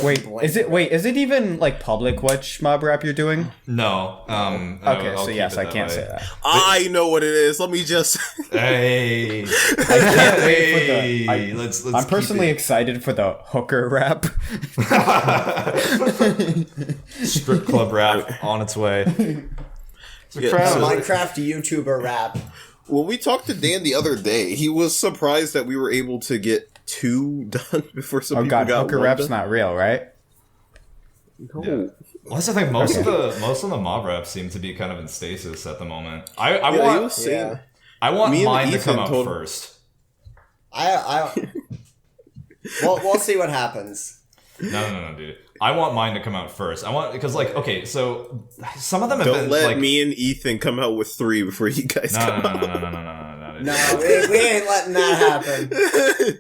Wait, is it even like public what mob rap you're doing? No. Okay, I'll so keep yes, it I that can't way. say that. I know what it is. Let me just. Hey. I can't wait for the. Let's I'm personally keep excited for the hooker rap. it. Strip club rap on its way. Yeah, Crown- so- Minecraft YouTuber rap. When we talked to Dan the other day, he was surprised that we were able to get 2 done before some Oh people god, got hooker one rap's done. not real, right? No. Yeah. Well, that's the thing. Most of the mob raps seem to be kind of in stasis at the moment. I Yeah, he want was saying- Yeah. I want Me and mine to Ethan come out told- first. We'll see what happens. No, dude. I want mine to come out first. Because okay, so some of them have Don't been let like me and Ethan come out with 3 before you guys come out. No. No, we ain't letting that happen.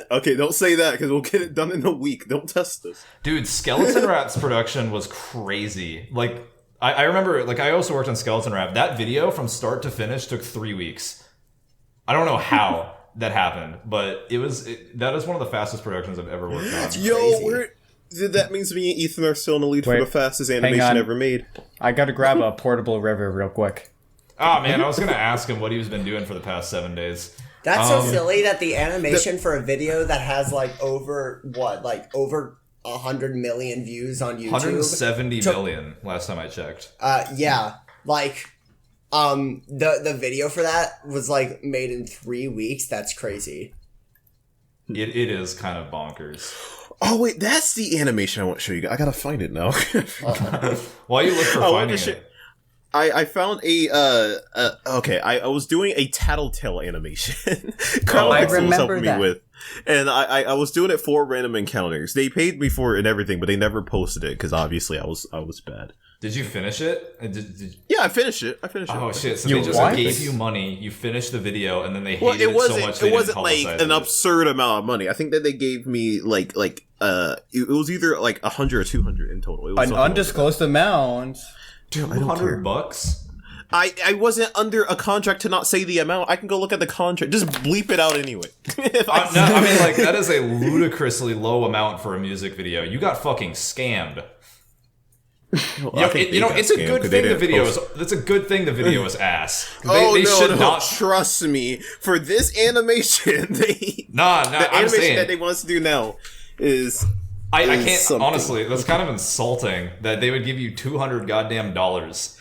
Okay, don't say that because we'll get it done in a week. Don't test us. Dude, Skeleton Rap's production was crazy. Like, I remember, like, I also worked on Skeleton Rap. That video from start to finish took 3 weeks. I don't know how that happened, but that is one of the fastest productions I've ever worked on. Yo, Crazy. that means me and Ethan are still in the lead for Wait, the fastest hang animation on. ever made. I gotta grab a portable river real quick. Oh, man, I was going to ask him what he's been doing for the past 7 days. That's so silly that the animation for a video that has over 100 million views on YouTube. 170 million last time I checked. Yeah, the video for that was made in 3 weeks. That's crazy. It is kind of bonkers. Oh wait, that's the animation I want to show you. I gotta find it now. While you look for I finding wanted to it. I found I was doing a Tattletale animation. Carl I Pixel was remember helping that. me with. And I was doing it for random encounters. They paid me for it and everything, but they never posted it because obviously I was bad. Did you finish it? Yeah, I finished it. Oh shit! So You they just what? gave you money, you finished the video, and then they hated Well, it so much. it wasn't like publicize an it. absurd amount of money. I think that they gave me it was either 100 or 200 in total. It was An something like undisclosed amount. that. Dude, I don't care. $200. I wasn't under a contract to not say the amount. I can go look at the contract. Just bleep it out anyway. If I No, I mean that is a ludicrously low amount for a music video. You got fucking scammed. Well, I think they got It's a scammed good 'cause they thing the didn't video post- is. It's a good thing the video is ass. Oh They no, should no! not. Trust me. For this animation, the I'm animation saying that they want us to do now is I is can't something. honestly. That's kind of insulting that they would give you $200 goddamn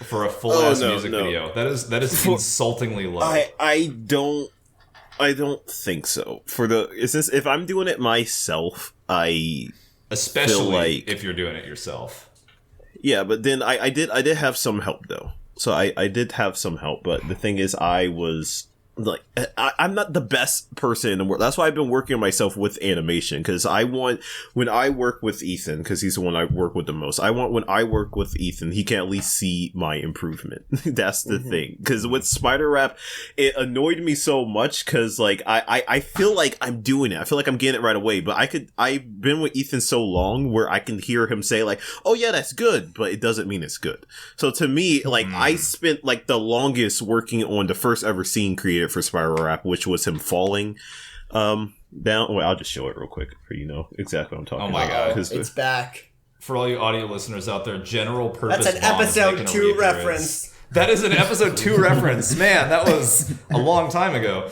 for a full ass music video. That is insultingly low. I don't think so. Since if I'm doing it myself, Especially feel like- if you're doing it yourself. yeah, but then I did have some help though. So I did have some help, but the thing is I was like I'm not the best person in the world. That's why I've been working on myself with animation because I want when I work with Ethan because he's the one I work with the most. I want when I work with Ethan, he can at least see my improvement. That's the thing. Because with Spider Rap, it annoyed me so much because I feel like I'm doing it. I feel like I'm getting it right away. But I've been with Ethan so long where I can hear him say oh yeah, that's good, but it doesn't mean it's good. So to me, I spent the longest working on the first ever scene created for Spiral Rap, which was him falling down. Wait, I'll just show it real quick for you know exactly what I'm talking Oh my about. God. 'Cause It's back. For all you audio listeners out there, general purpose. That's an bombs episode making a 2 reappearance. reference. That is an episode 2 reference. Man, that was a long time ago.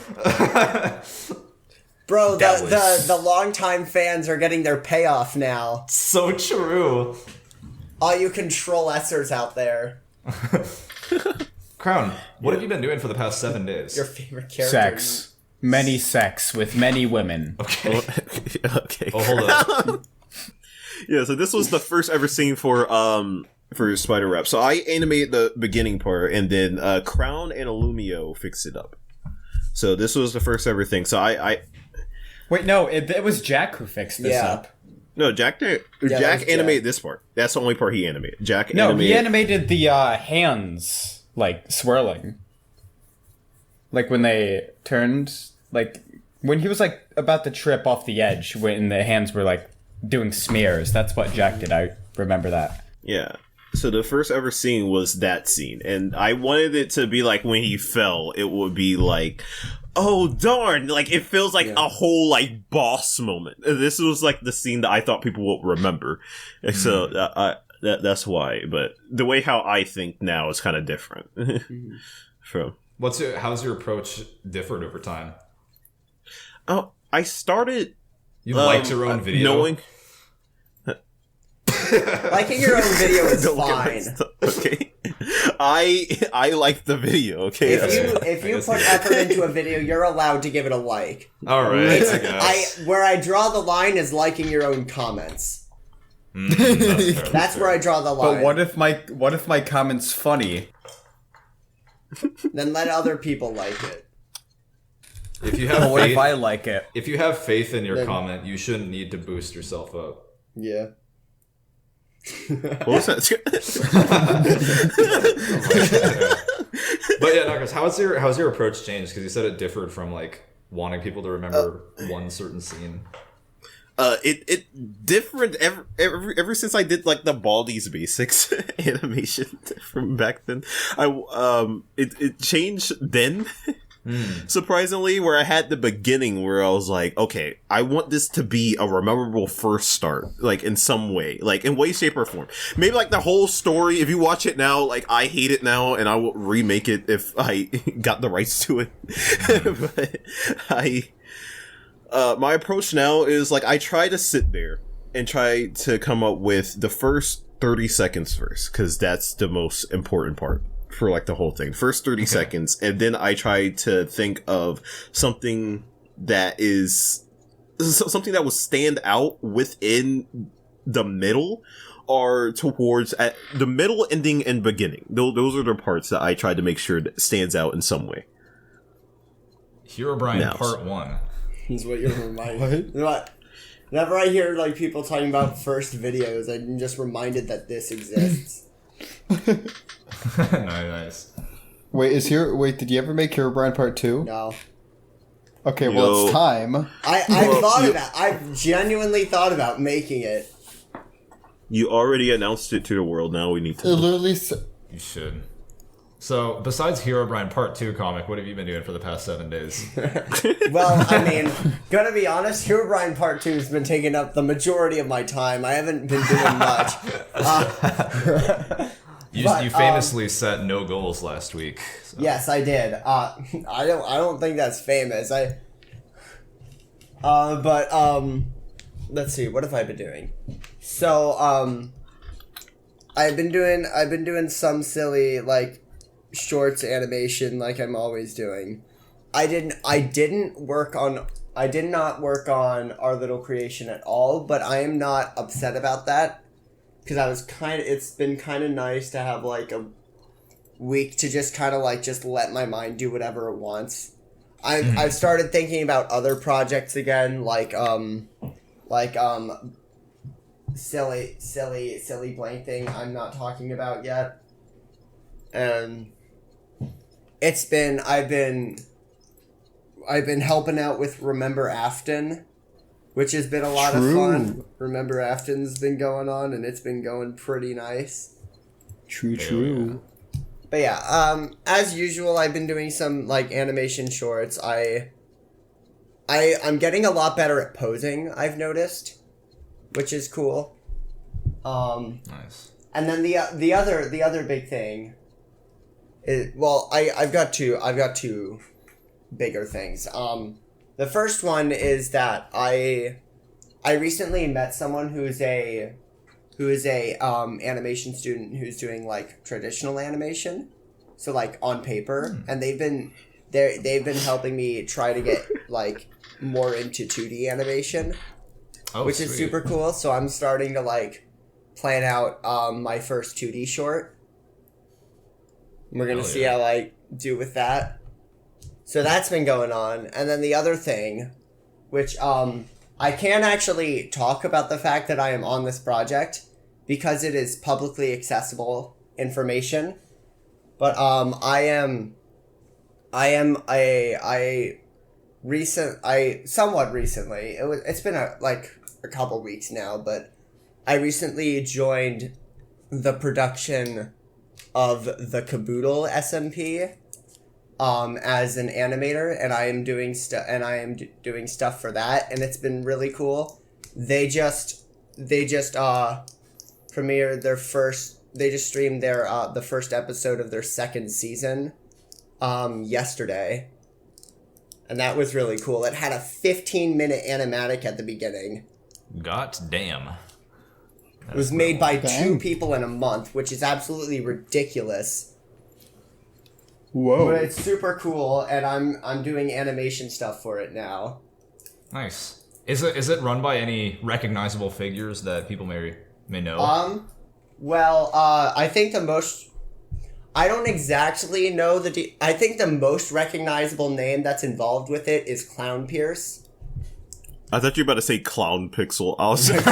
Bro, That was- the longtime fans are getting their payoff now. So true. All you Control S'ers out there. Crown, what have you been doing for the past 7 days? Your favorite character. Sex. Many sex with many women. Okay. Okay. Oh, hold on. Yeah, so this was the first ever scene for Spider Rap. So I animated the beginning part, and then Crown and Illumio fixed it up. So this was the first ever thing. So I Wait, no, it was Jack who fixed this up. no, Jack animated this part. That's the only part he animated. He animated the hands like swirling. Like when they turned, like when he was like about to trip off the edge, when the hands were like doing smears. That's what Jack did. I remember that. Yeah. So the first ever scene was that scene, and I wanted it to be like when he fell, it would be like, oh darn, like it feels like a whole like boss moment. This was like the scene that I thought people would remember, and so that's why. But the way how I think now is kind of different. From how's your approach differed over time? oh, I started. You liked your own video, knowing. Liking your own video is fine. Okay, I like the video. Okay, If you put effort into a video, you're allowed to give it a like. All right, I guess. Where I draw the line is liking your own comments. That's where I draw the line. But what if my comment's funny? Then let other people like it. If you have What faith, if I like it? if you have faith in your Then- comment, you shouldn't need to boost yourself up. Yeah. What was that? But yeah, Knockerz, how's your approach changed? Because you said it differed from like wanting people to remember one certain scene. It different ever since I did like the Baldi's Basics animation from back then. It changed then. Surprisingly, where I had the beginning where I was like, okay, I want this to be a memorable first start, like in some way, like in way, shape, or form. Maybe like the whole story, if you watch it now, like I hate it now and I will remake it if I got the rights to it. But my approach now is like I try to sit there and try to come up with the first 30 seconds first, because that's the most important part for like the whole thing. First 30 seconds, and then I try to think of something that will stand out within the middle or towards at the middle, ending, and beginning. Those are the parts that I try to make sure that stands out in some way. Hero Brian Part 1. Is what you're reminded. Whenever I hear like people talking about first videos, I'm just reminded that this exists. Nice. Wait, did you ever make Herobrine Part 2? No. Okay, well, it's time. I've genuinely thought about making it. You already announced it to the world, now we need to... You should. So, besides Hero Brian Part 2 comic, what have you been doing for the past 7 days? Well, I mean, gonna be honest, Hero Brian Part 2 has been taking up the majority of my time. I haven't been doing much. You famously set no goals last week. So. Yes, I did. I don't think that's famous. Let's see. What have I been doing? So, I've been doing some silly like shorts animation like I'm always doing. I did not work on Our Little Creation at all, but I am not upset about that. Because it's been kind of nice to have like a week to just kind of like just let my mind do whatever it wants. I've started thinking about other projects again, silly blank thing I'm not talking about yet. And I've been helping out with Remember Afton, which has been a lot of fun. Remember Afton's been going on, and it's been going pretty nice. True. But yeah, as usual, I've been doing some like animation shorts. I'm getting a lot better at posing, I've noticed, which is cool. Nice. And then the other big thing is, well, I've got two bigger things. The first one is that I recently met someone who is a animation student who's doing like traditional animation. so like on paper, and they've been helping me try to get like more into 2D animation, which is super cool. So I'm starting to like plan out my first 2D short. We're gonna see how I do with that. So that's been going on, and then the other thing, which I can't actually talk about the fact that I am on this project because it is publicly accessible information, but somewhat recently, it's been a couple weeks now, but I recently joined the production of the Caboodle SMP as an animator, and I am doing doing stuff for that, and it's been really cool. They just premiered they just streamed the first episode of their second season yesterday, and that was really cool. It had a 15-minute animatic at the beginning. God damn. It was made by 2 people in a month, which is absolutely ridiculous. Whoa. But it's super cool, and I'm doing animation stuff for it now. Nice. Is it run by any recognizable figures that people may know? Well, I think I don't exactly know I think the most recognizable name that's involved with it is Clown Pierce. I thought you were about to say Clown Pixel. I was like,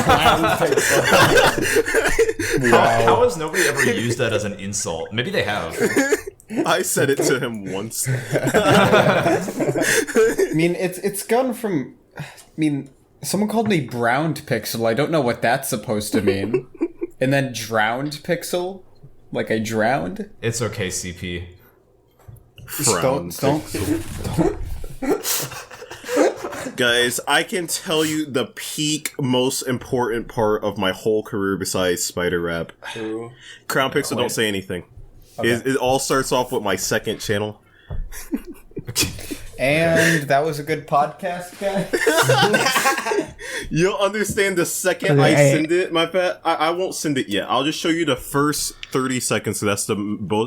How has nobody ever used that as an insult? Maybe they have. I said it to him once. I mean, it's gone from. I mean, someone called me browned pixel. I don't know what that's supposed to mean. And then drowned pixel, like I drowned. It's okay, CP. Don't. Guys, I can tell you the peak, most important part of my whole career besides Spider Rap. Crown Pixel, don't say anything. Okay. It all starts off with my second channel. And that was a good podcast, guy. You'll understand the second I send it, my pet. I won't send it yet. I'll just show you the first 30 seconds. So that's the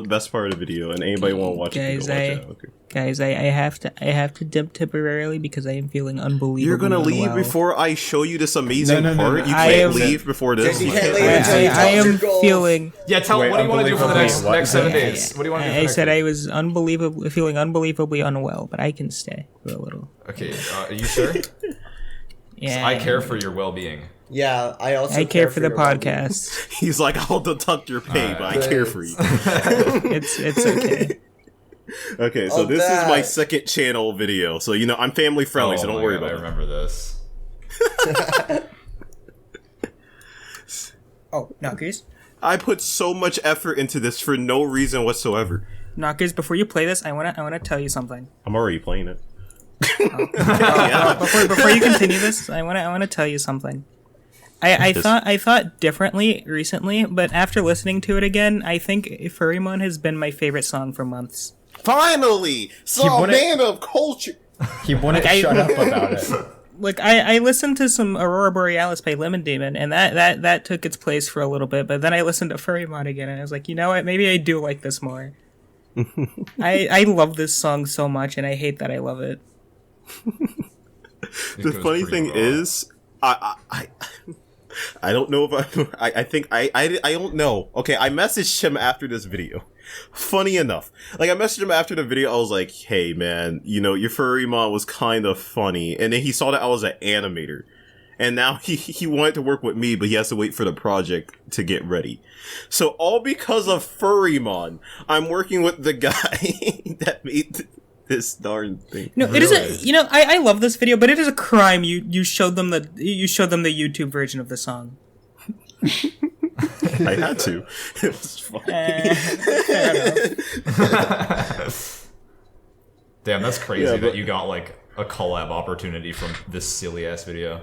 best part of the video. And anybody want to watch it, watch it. Okay. Guys, I have to dip temporarily because I am feeling unbelievable. You're gonna leave before I show you this amazing part? You can't leave before this? You can't leave until you I am feeling. Yeah, what do you want to do for the next 7 days? What do you want to do? I said I was feeling unbelievably unwell, but I can stay for a little. Okay, are you sure? Yeah. I care for your well-being. Yeah, I care for the podcast. He's like, I'll deduct your pay, but I care for you. It's okay. Okay, so this is my second channel video. So, I'm family friendly, so don't worry about it. I remember this. Knockerz? I put so much effort into this for no reason whatsoever. Knockerz, before you play this, I wanna tell you something. I'm already playing it. Before you continue this, I wanna tell you something. I thought differently recently, but after listening to it again, I think Furrymon has been my favorite song for months. Finally! So a man of culture! He wouldn't shut up about it. Like, I listened to some Aurora Borealis by Lemon Demon, and that took its place for a little bit, but then I listened to Furrymon again, and I was like, you know what, maybe I do like this more. I love this song so much, and I hate that I love it. The funny thing is, I don't know if I think I don't know. Okay, I messaged him after this video. Funny enough, I messaged him after the video. I was like, "Hey, man, your Furrymon was kind of funny," and then he saw that I was an animator, and now he wanted to work with me, but he has to wait for the project to get ready. So all because of Furrymon, I'm working with the guy that made this darn thing. No, it is I love this video, but it is a crime you showed them the YouTube version of the song. I had to. It was funny. Damn, that's crazy that you got a collab opportunity from this silly ass video.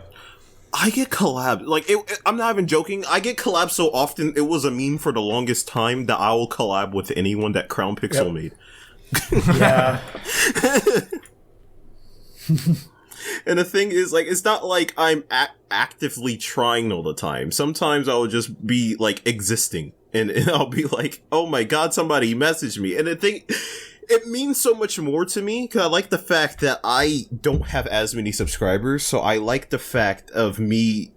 I get collab. I'm not even joking. I get collab so often. It was a meme for the longest time that I will collab with anyone that Crown Pixel made. Yeah. And the thing is, like, it's not like I'm actively trying all the time. Sometimes I'll just be, like, existing. And I'll be like, oh my god, somebody messaged me. And the thing, it means so much more to me, because I like the fact that I don't have as many subscribers, so I like the fact of me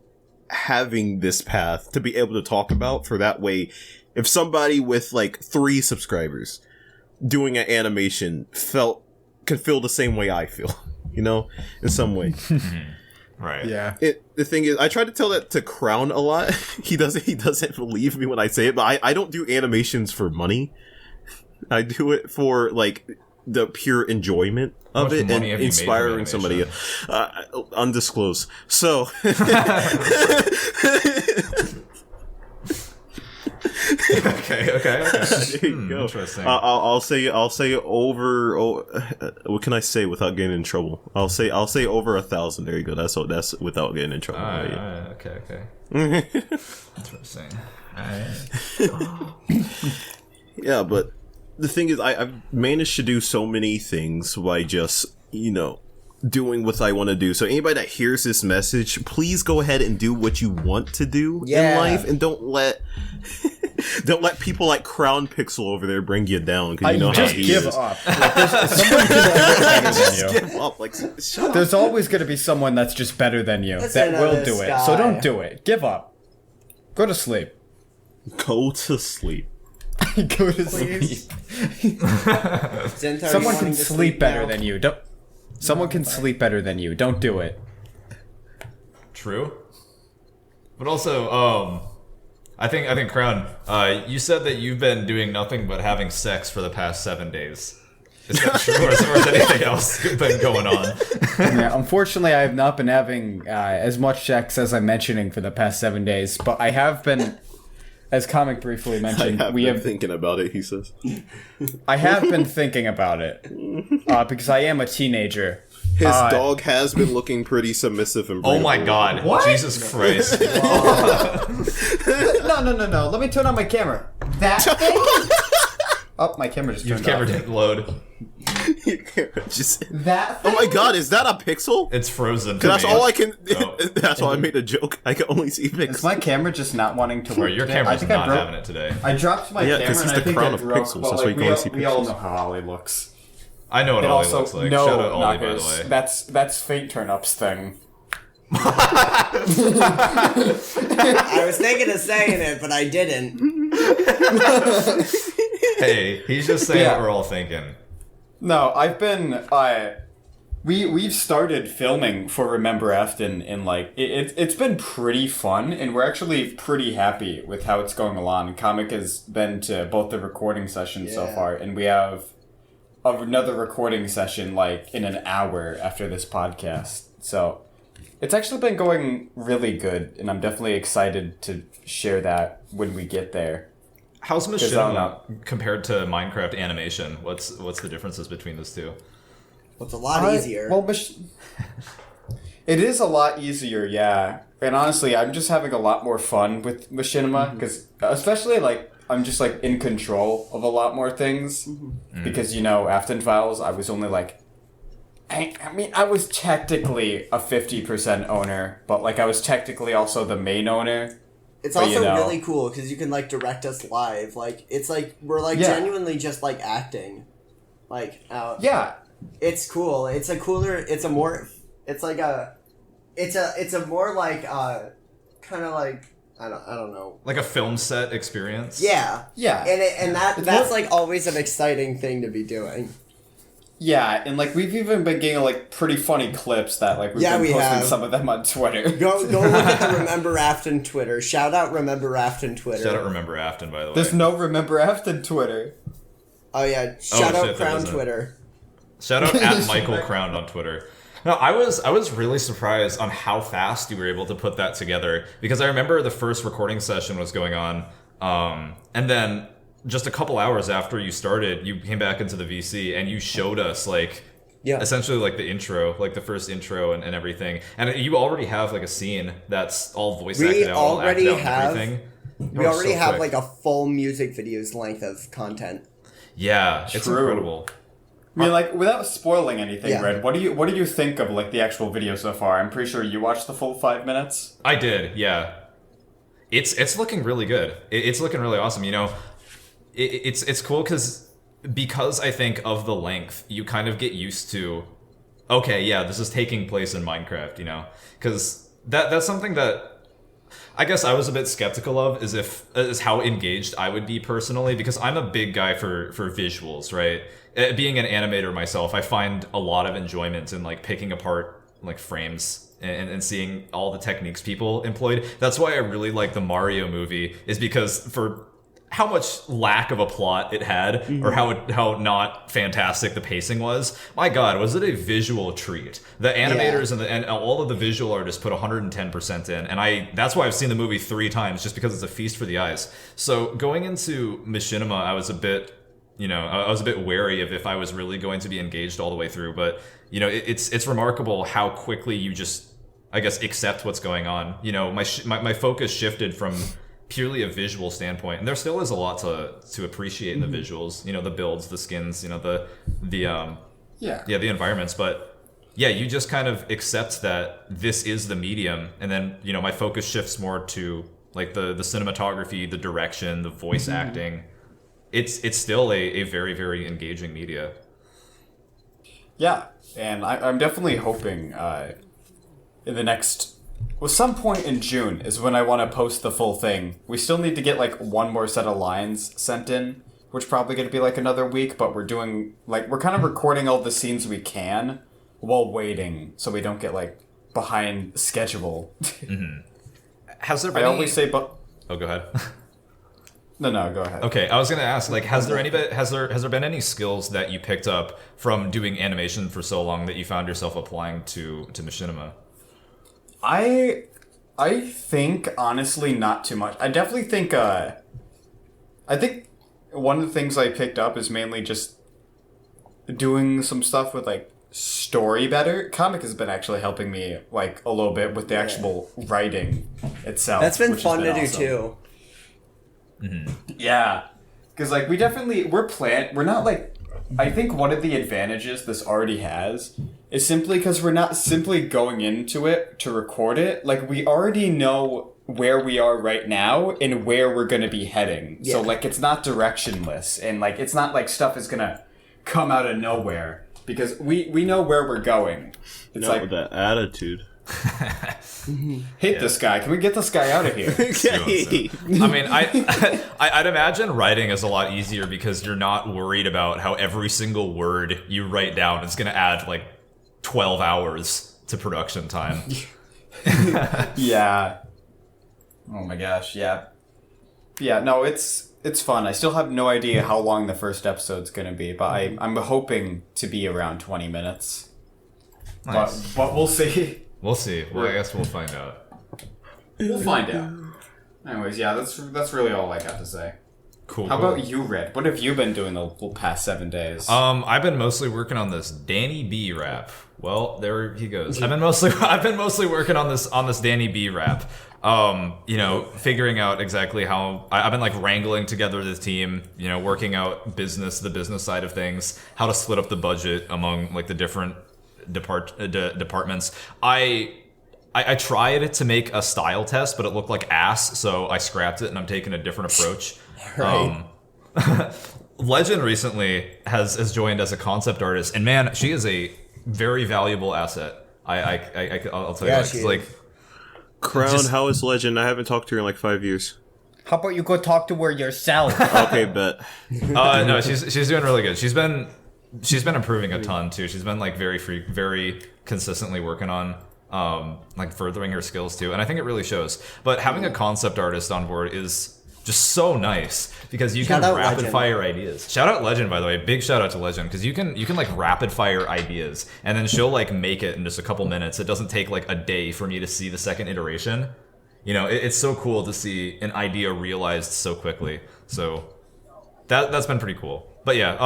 having this path to be able to talk about, for that way, if somebody with, like, 3 subscribers doing an animation could feel the same way I feel. You know, in some way. Right. Yeah. The thing is, I try to tell that to Crown a lot. He doesn't believe me when I say it, but I don't do animations for money. I do it for, like, the pure enjoyment of it and inspiring somebody. Undisclosed. So. Okay. There you go. Interesting. I'll say over. What can I say without getting in trouble? I'll say over 1,000. There you go. That's without getting in trouble. Alright, okay. Interesting. Yeah, but the thing is, I've managed to do so many things by just, doing what I want to do. So anybody that hears this message, please go ahead and do what you want to do in life, and don't let people like Crown Pixel over there bring you down, because you know how he give is. up. Like, someone can Just give up. Like, shut up. There's always going to be someone that's just better than you that will do it. So don't do it. Give up. Go to sleep. Go to sleep. Go to sleep. Someone can sleep better than you. Someone can sleep better than you. Don't do it. True. But also, I think Crown, you said that you've been doing nothing but having sex for the past 7 days. Is that true, or has anything else been going on? Yeah, unfortunately, I have not been having as much sex as I'm mentioning for the past 7 days, but I have been, as Comic briefly mentioned, we have thinking about it, he says. I have been thinking about it, because I am a teenager. His dog has been looking pretty submissive and Oh my god. What? Jesus Christ. No. Let me turn on my camera. That thing? Oh, my camera just turned off. Your camera didn't load. That thing? Oh my god, is that a pixel? It's frozen. That's all I can... Oh. That's why I made a joke. I can only see pixels. Is my camera just not wanting to work? Your camera's not having it today. I dropped my camera because and he's I the think crown it of broke. pixels. Well, That's why you can only see we all pixels. know how Ollie looks. I know what And Ollie also, looks like. no, Shout out Ollie, by the Knockerz. way. That's Fate Turn-Up's thing. I was thinking of saying it, but I didn't. Hey, he's just saying what we're all thinking. No, I've been... We've started filming for Remember Afton, and like it's been pretty fun, and we're actually pretty happy with how it's going along. Comic has been to both the recording sessions so far, and we have another recording session like in an hour after this podcast. So it's actually been going really good, and I'm definitely excited to share that when we get there. How's Machinima compared to Minecraft animation? What's the differences between those two? Well, it's a lot easier. Well, it is a lot easier, yeah. And honestly, I'm just having a lot more fun with Machinima, because especially like I'm just like in control of a lot more things. Because Afton Files, I was only like, I mean, I was technically a 50% owner, but like I was technically also the main owner. It's also really cool because you can like direct us live. Like it's like we're like genuinely just like acting, like out. Yeah. It's cool. It's a more like kind of like I don't know. Like a film set experience? Yeah. Yeah. And that's like always an exciting thing to be doing. Yeah, and like we've even been getting like pretty funny clips that like we've been posting some of them on Twitter. Go look at the Remember Afton Twitter. Shout out Remember Afton Twitter. Shout out Remember Afton, by the way. There's no Remember Afton Twitter. Oh yeah, shout out Crown Twitter. Shout out at Michael Crown on Twitter. No, I was really surprised on how fast you were able to put that together, because I remember the first recording session was going on, and then just a couple hours after you started, you came back into the VC and you showed us like essentially like the intro, like the first intro and everything, and you already have like a scene that's all voice acted out, all acted out and everything. We already have like a full music video's length of content. Yeah, it's incredible. I mean, like, without spoiling anything, Yeah. Red, what do you think of, like, the actual video so far? I'm pretty sure you watched the full 5 minutes. I did, yeah. It's looking really good. It's looking really awesome. You know, it's cool because I think of the length, you kind of get used to, okay, yeah, this is taking place in Minecraft, you know? Because that's something that I guess I was a bit skeptical of, is how engaged I would be personally, because I'm a big guy for visuals, right? Being an animator myself, I find a lot of enjoyment in like picking apart like frames and seeing all the techniques people employed. That's why I really like the Mario movie, is because for how much lack of a plot it had, or how not fantastic the pacing was. My God, was it a visual treat? The animators and all of the visual artists put 110% in, and that's why I've seen the movie 3 times, just because it's a feast for the eyes. So going into Machinima, I was a bit wary of if I was really going to be engaged all the way through. But you know, it's remarkable how quickly you just, I guess, accept what's going on. You know, my focus shifted from purely a visual standpoint, and there still is a lot to appreciate in the visuals, you know, the builds, the skins, you know, the environments, but yeah, you just kind of accept that this is the medium, and then, you know, my focus shifts more to like the cinematography, the direction, the voice acting. It's still a very, very engaging media. Yeah, and I'm definitely hoping in the next... Well, some point in June is when I want to post the full thing. We still need to get, like, one more set of lines sent in, which probably going to be, like, another week, but we're doing, like, we're kind of recording all the scenes we can while waiting, so we don't get, like, behind schedule. Has there been I always say, but... Oh, go ahead. No, go ahead. Okay, I was gonna ask, like, has there been any skills that you picked up from doing animation for so long that you found yourself applying to Machinima? I think, honestly, not too much. I definitely think, I think one of the things I picked up is mainly just doing some stuff with, like, story better. Comic has been actually helping me, like, a little bit with the actual writing itself. That's been which has fun to do awesome. too. Yeah. Because, like, we're not, like, I think one of the advantages this already has is simply because we're not simply going into it to record it. Like, we already know where we are right now and where we're going to be heading. Yeah. So, like, it's not directionless. And, like, it's not like stuff is going to come out of nowhere. Because we know where we're going. It's Not like, with that attitude. hate this guy. Can we get this guy out of here? I mean, I'd imagine writing is a lot easier because you're not worried about how every single word you write down is going to add like 12 hours to production time. Yeah. Oh my gosh, yeah. Yeah, no, it's fun. I still have no idea how long the first episode's gonna be, but I'm hoping to be around 20 minutes. Nice. But we'll see. We'll see. Well, I guess we'll find out. We'll find out. Anyways, yeah, that's really all I got to say. Cool. How about you, Red? What have you been doing the past 7 days? I've been mostly working on this Danny B rap. Well, there he goes. I've been mostly working on this Danny B rap. You know, figuring out exactly how I've been like wrangling together the team, you know, working out the business side of things, how to split up the budget among like the different departments. I tried to make a style test, but it looked like ass, so I scrapped it and I'm taking a different approach. Right. Legend recently has joined as a concept artist, and man, she is a very valuable asset. I'll tell you Yeah, that. she It's like, is. Crown, how is Legend? I haven't talked to her in like 5 years. How about you go talk to her yourself? Okay, bet. no, she's doing really good. She's been improving a ton too. She's been like very consistently working on like furthering her skills too, and I think it really shows. But having a concept artist on board is just so nice because you Shout can out rapid Legend. fire ideas. Shout out Legend, by the way. Big shout out to Legend because you can like rapid fire ideas and then she'll like make it in just a couple minutes. It doesn't take like a day for me to see the second iteration. You know, it's so cool to see an idea realized so quickly. So that's been pretty cool. But yeah,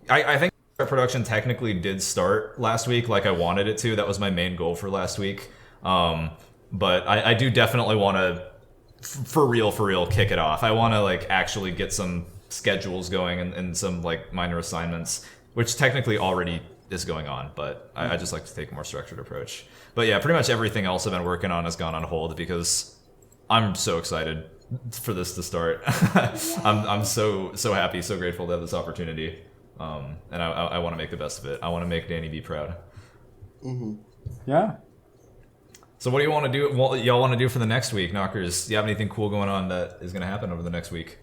I think production technically did start last week like I wanted it to. That was my main goal for last week. But I do definitely want to, for real, kick it off. I want to like actually get some schedules going and some like minor assignments which technically already is going on, but I just like to take a more structured approach. But yeah, pretty much everything else I've been working on has gone on hold because I'm so excited for this to start. I'm so happy, so grateful to have this opportunity, and I want to make the best of it. I want to make Danny B proud. Yeah. So what do you want to do? What y'all want to do for the next week, Knockerz? Do you have anything cool going on that is going to happen over the next week?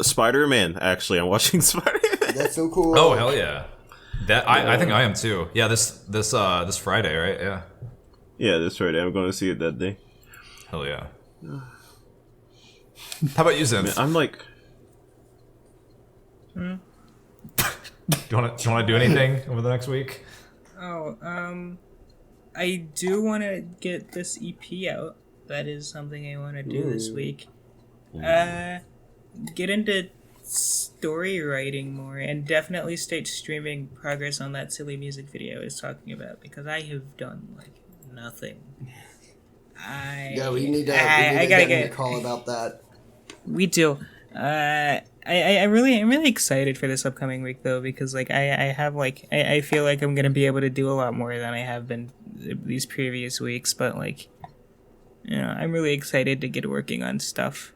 Spider-Man. Actually, I'm watching Spider-Man. That's so cool. Oh hell yeah! That I think I am too. Yeah, this Friday, right? Yeah. Yeah, this Friday. I'm going to see it that day. Hell yeah. How about you, Zinth? I'm like... Do you want to do anything over the next week? Oh, I do want to get this EP out. That is something I want to do this week. Get into story writing more, and definitely start streaming progress on that silly music video I was talking about, because I have done like nothing. We need to get a call about that. We do. I'm really excited for this upcoming week though, because like I feel like I'm gonna be able to do a lot more than I have been these previous weeks, but like, you know, I'm really excited to get working on stuff,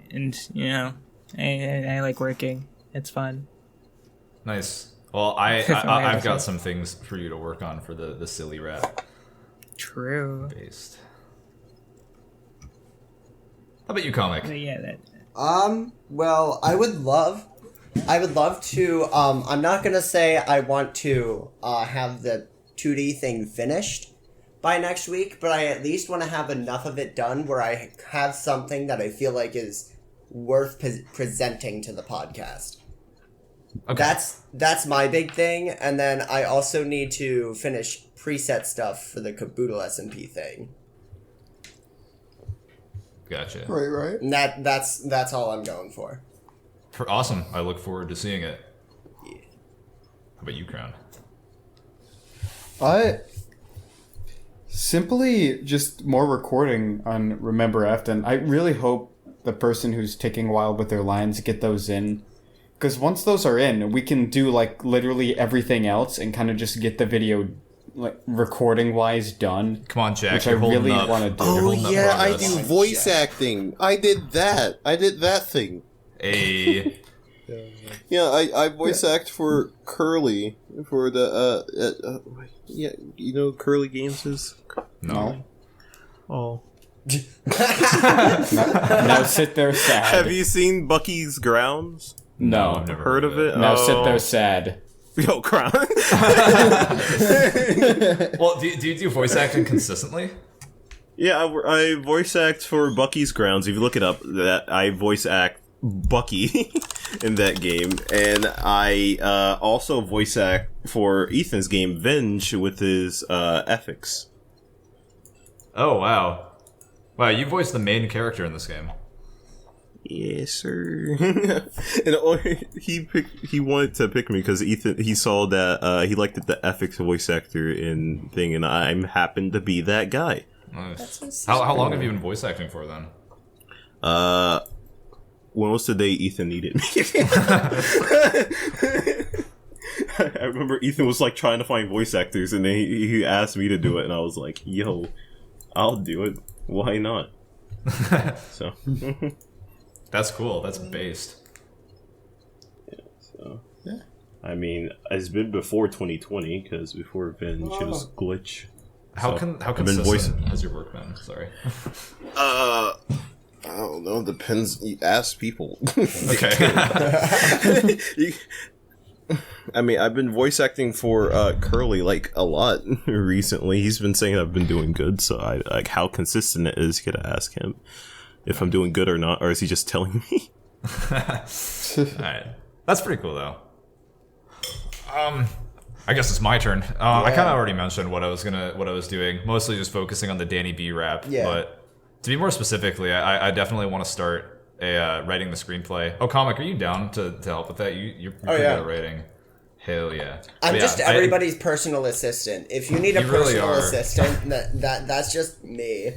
and you know, I like working. It's fun. Nice. Well, I've got some things for you to work on for the silly rap. True. Based. How about you, Comic? But yeah, that. Well, I would love to, I'm not gonna say I want to, have the 2D thing finished by next week, but I at least want to have enough of it done where I have something that I feel like is worth presenting to the podcast. Okay. That's my big thing, and then I also need to finish preset stuff for the Caboodle SMP thing. Gotcha. Right. And that's all I'm going for. Awesome. I look forward to seeing it. Yeah. How about you, Crown? Simply just more recording on Remember Afton. I really hope the person who's taking a while with their lines get those in. Because once those are in, we can do like literally everything else and kind of just get the video like recording wise done. Come on, Jack. Which I really want to do. Oh yeah, I do voice acting. I did that thing. Hey. Yeah, I voice act for Curly for the yeah, you know Curly Games is? No. Oh. Now sit there sad. Have you seen Bucky's Grounds? No. I've never Heard of it? Now sit there sad. Yo, Crown. Well, do you do voice acting consistently? Yeah, I voice act for Bucky's Grounds. If you look it up, that I voice act Bucky in that game, and I also voice act for Ethan's game Venge with his ethics. Oh wow, you voiced the main character in this game. Yes, sir. And he wanted to pick me because he saw that he liked the ethics voice actor in thing, and I happened to be that guy. Nice. How long have you been voice acting for then? When was the day Ethan needed me? I remember Ethan was like trying to find voice actors, and then he asked me to do it, and I was like, "Yo, I'll do it. Why not?" So that's cool. That's based. Yeah. So yeah. I mean, it's been before 2020 because before Venge it was Glitch. How consistent has your work been? Sorry. I don't know. Depends. You ask people. Okay. I mean, I've been voice acting for Curly like a lot recently. He's been saying I've been doing good, so I like how consistent it is. You gotta ask him if I'm doing good or not, or is he just telling me? Alright. That's pretty cool though. I guess it's my turn. I kind of already mentioned what I was doing, mostly just focusing on the Danny B rap. Yeah. But to be more specifically, I definitely want to start writing the screenplay. Oh, Comic, are you down to help with that? You're pretty good at writing. Hell yeah. I'm just everybody's personal assistant. If you need a personal assistant, that's just me.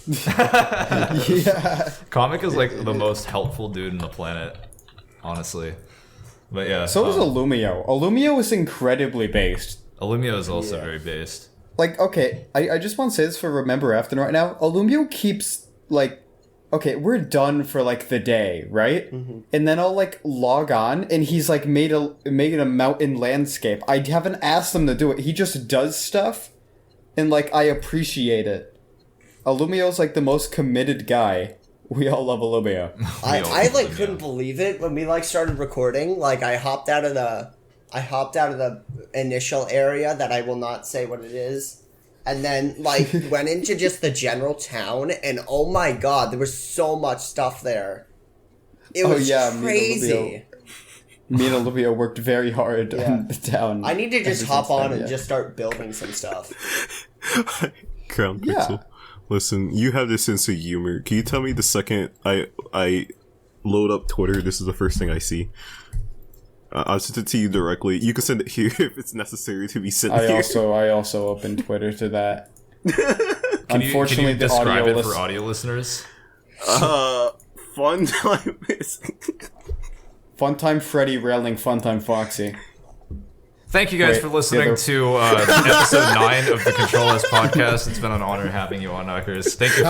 Yeah. Comic is like the most helpful dude in the planet, honestly. But yeah. So is Illumio. Illumio is incredibly based. Illumio is also very based. Like, okay, I just want to say this for Remember Afton right now. Illumio keeps, like, okay, we're done for, like, the day, right? Mm-hmm. And then I'll, like, log on, and he's, like, made a mountain landscape. I haven't asked him to do it. He just does stuff, and, like, I appreciate it. Illumio's, like, the most committed guy. We all love Illumio. I like, couldn't believe it when we, like, started recording. Like, I hopped out of the initial area that I will not say what it is, and then like went into just the general town, and oh my god, there was so much stuff there. It was crazy. Me and Olivia worked very hard on the town. I need to just hop on and just start building some stuff. Crown Pixel. Listen, you have this sense of humor. Can you tell me the second I load up Twitter, this is the first thing I see? I'll send it to you directly. You can send it here if it's necessary to be sent here. I also opened Twitter to that. Unfortunately, can you describe it for audio listeners? Fun time is... Funtime Freddy railing Funtime Foxy. Thank you guys for listening to episode 9 of the CTRL+S podcast. It's been an honor having you on, Knockerz. Thank you for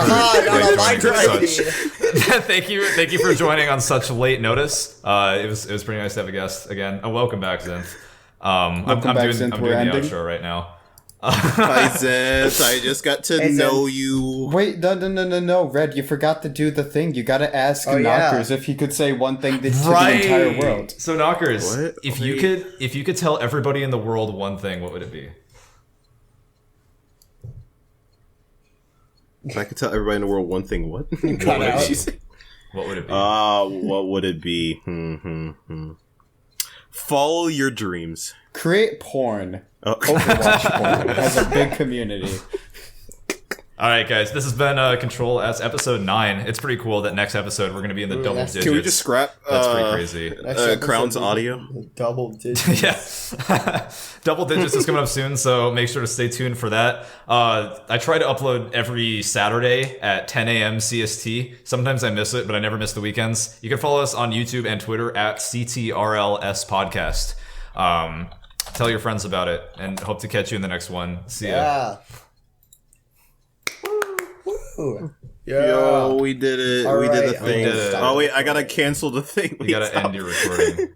thank you for joining on such late notice. It was pretty nice to have a guest again. Welcome back, Zenth. I'm doing the outro right now. Hi, Zenth. I just got to know you. Wait, no, Red, you forgot to do the thing. You gotta ask Knockerz if he could say one thing to the entire world. So Knockerz, if you could tell everybody in the world one thing, what would it be? If I could tell everybody in the world one thing, what? What would it be? What would it be? Follow your dreams. Create porn. Overwatch porn. It has a big community. Alright guys, this has been CTRL+S episode 9. It's pretty cool that next episode we're going to be in the double digits. Can we just scrap That's pretty crazy. Crown's audio? Double digits. Yeah. Double digits is coming up soon, so make sure to stay tuned for that. I try to upload every Saturday at 10 a.m. CST. Sometimes I miss it, but I never miss the weekends. You can follow us on YouTube and Twitter at CTRL+S podcast. Tell your friends about it, and hope to catch you in the next one. See ya. Woo. Yo, we did it. We did the thing. We did it. Oh wait, I gotta cancel the thing. You gotta end your recording.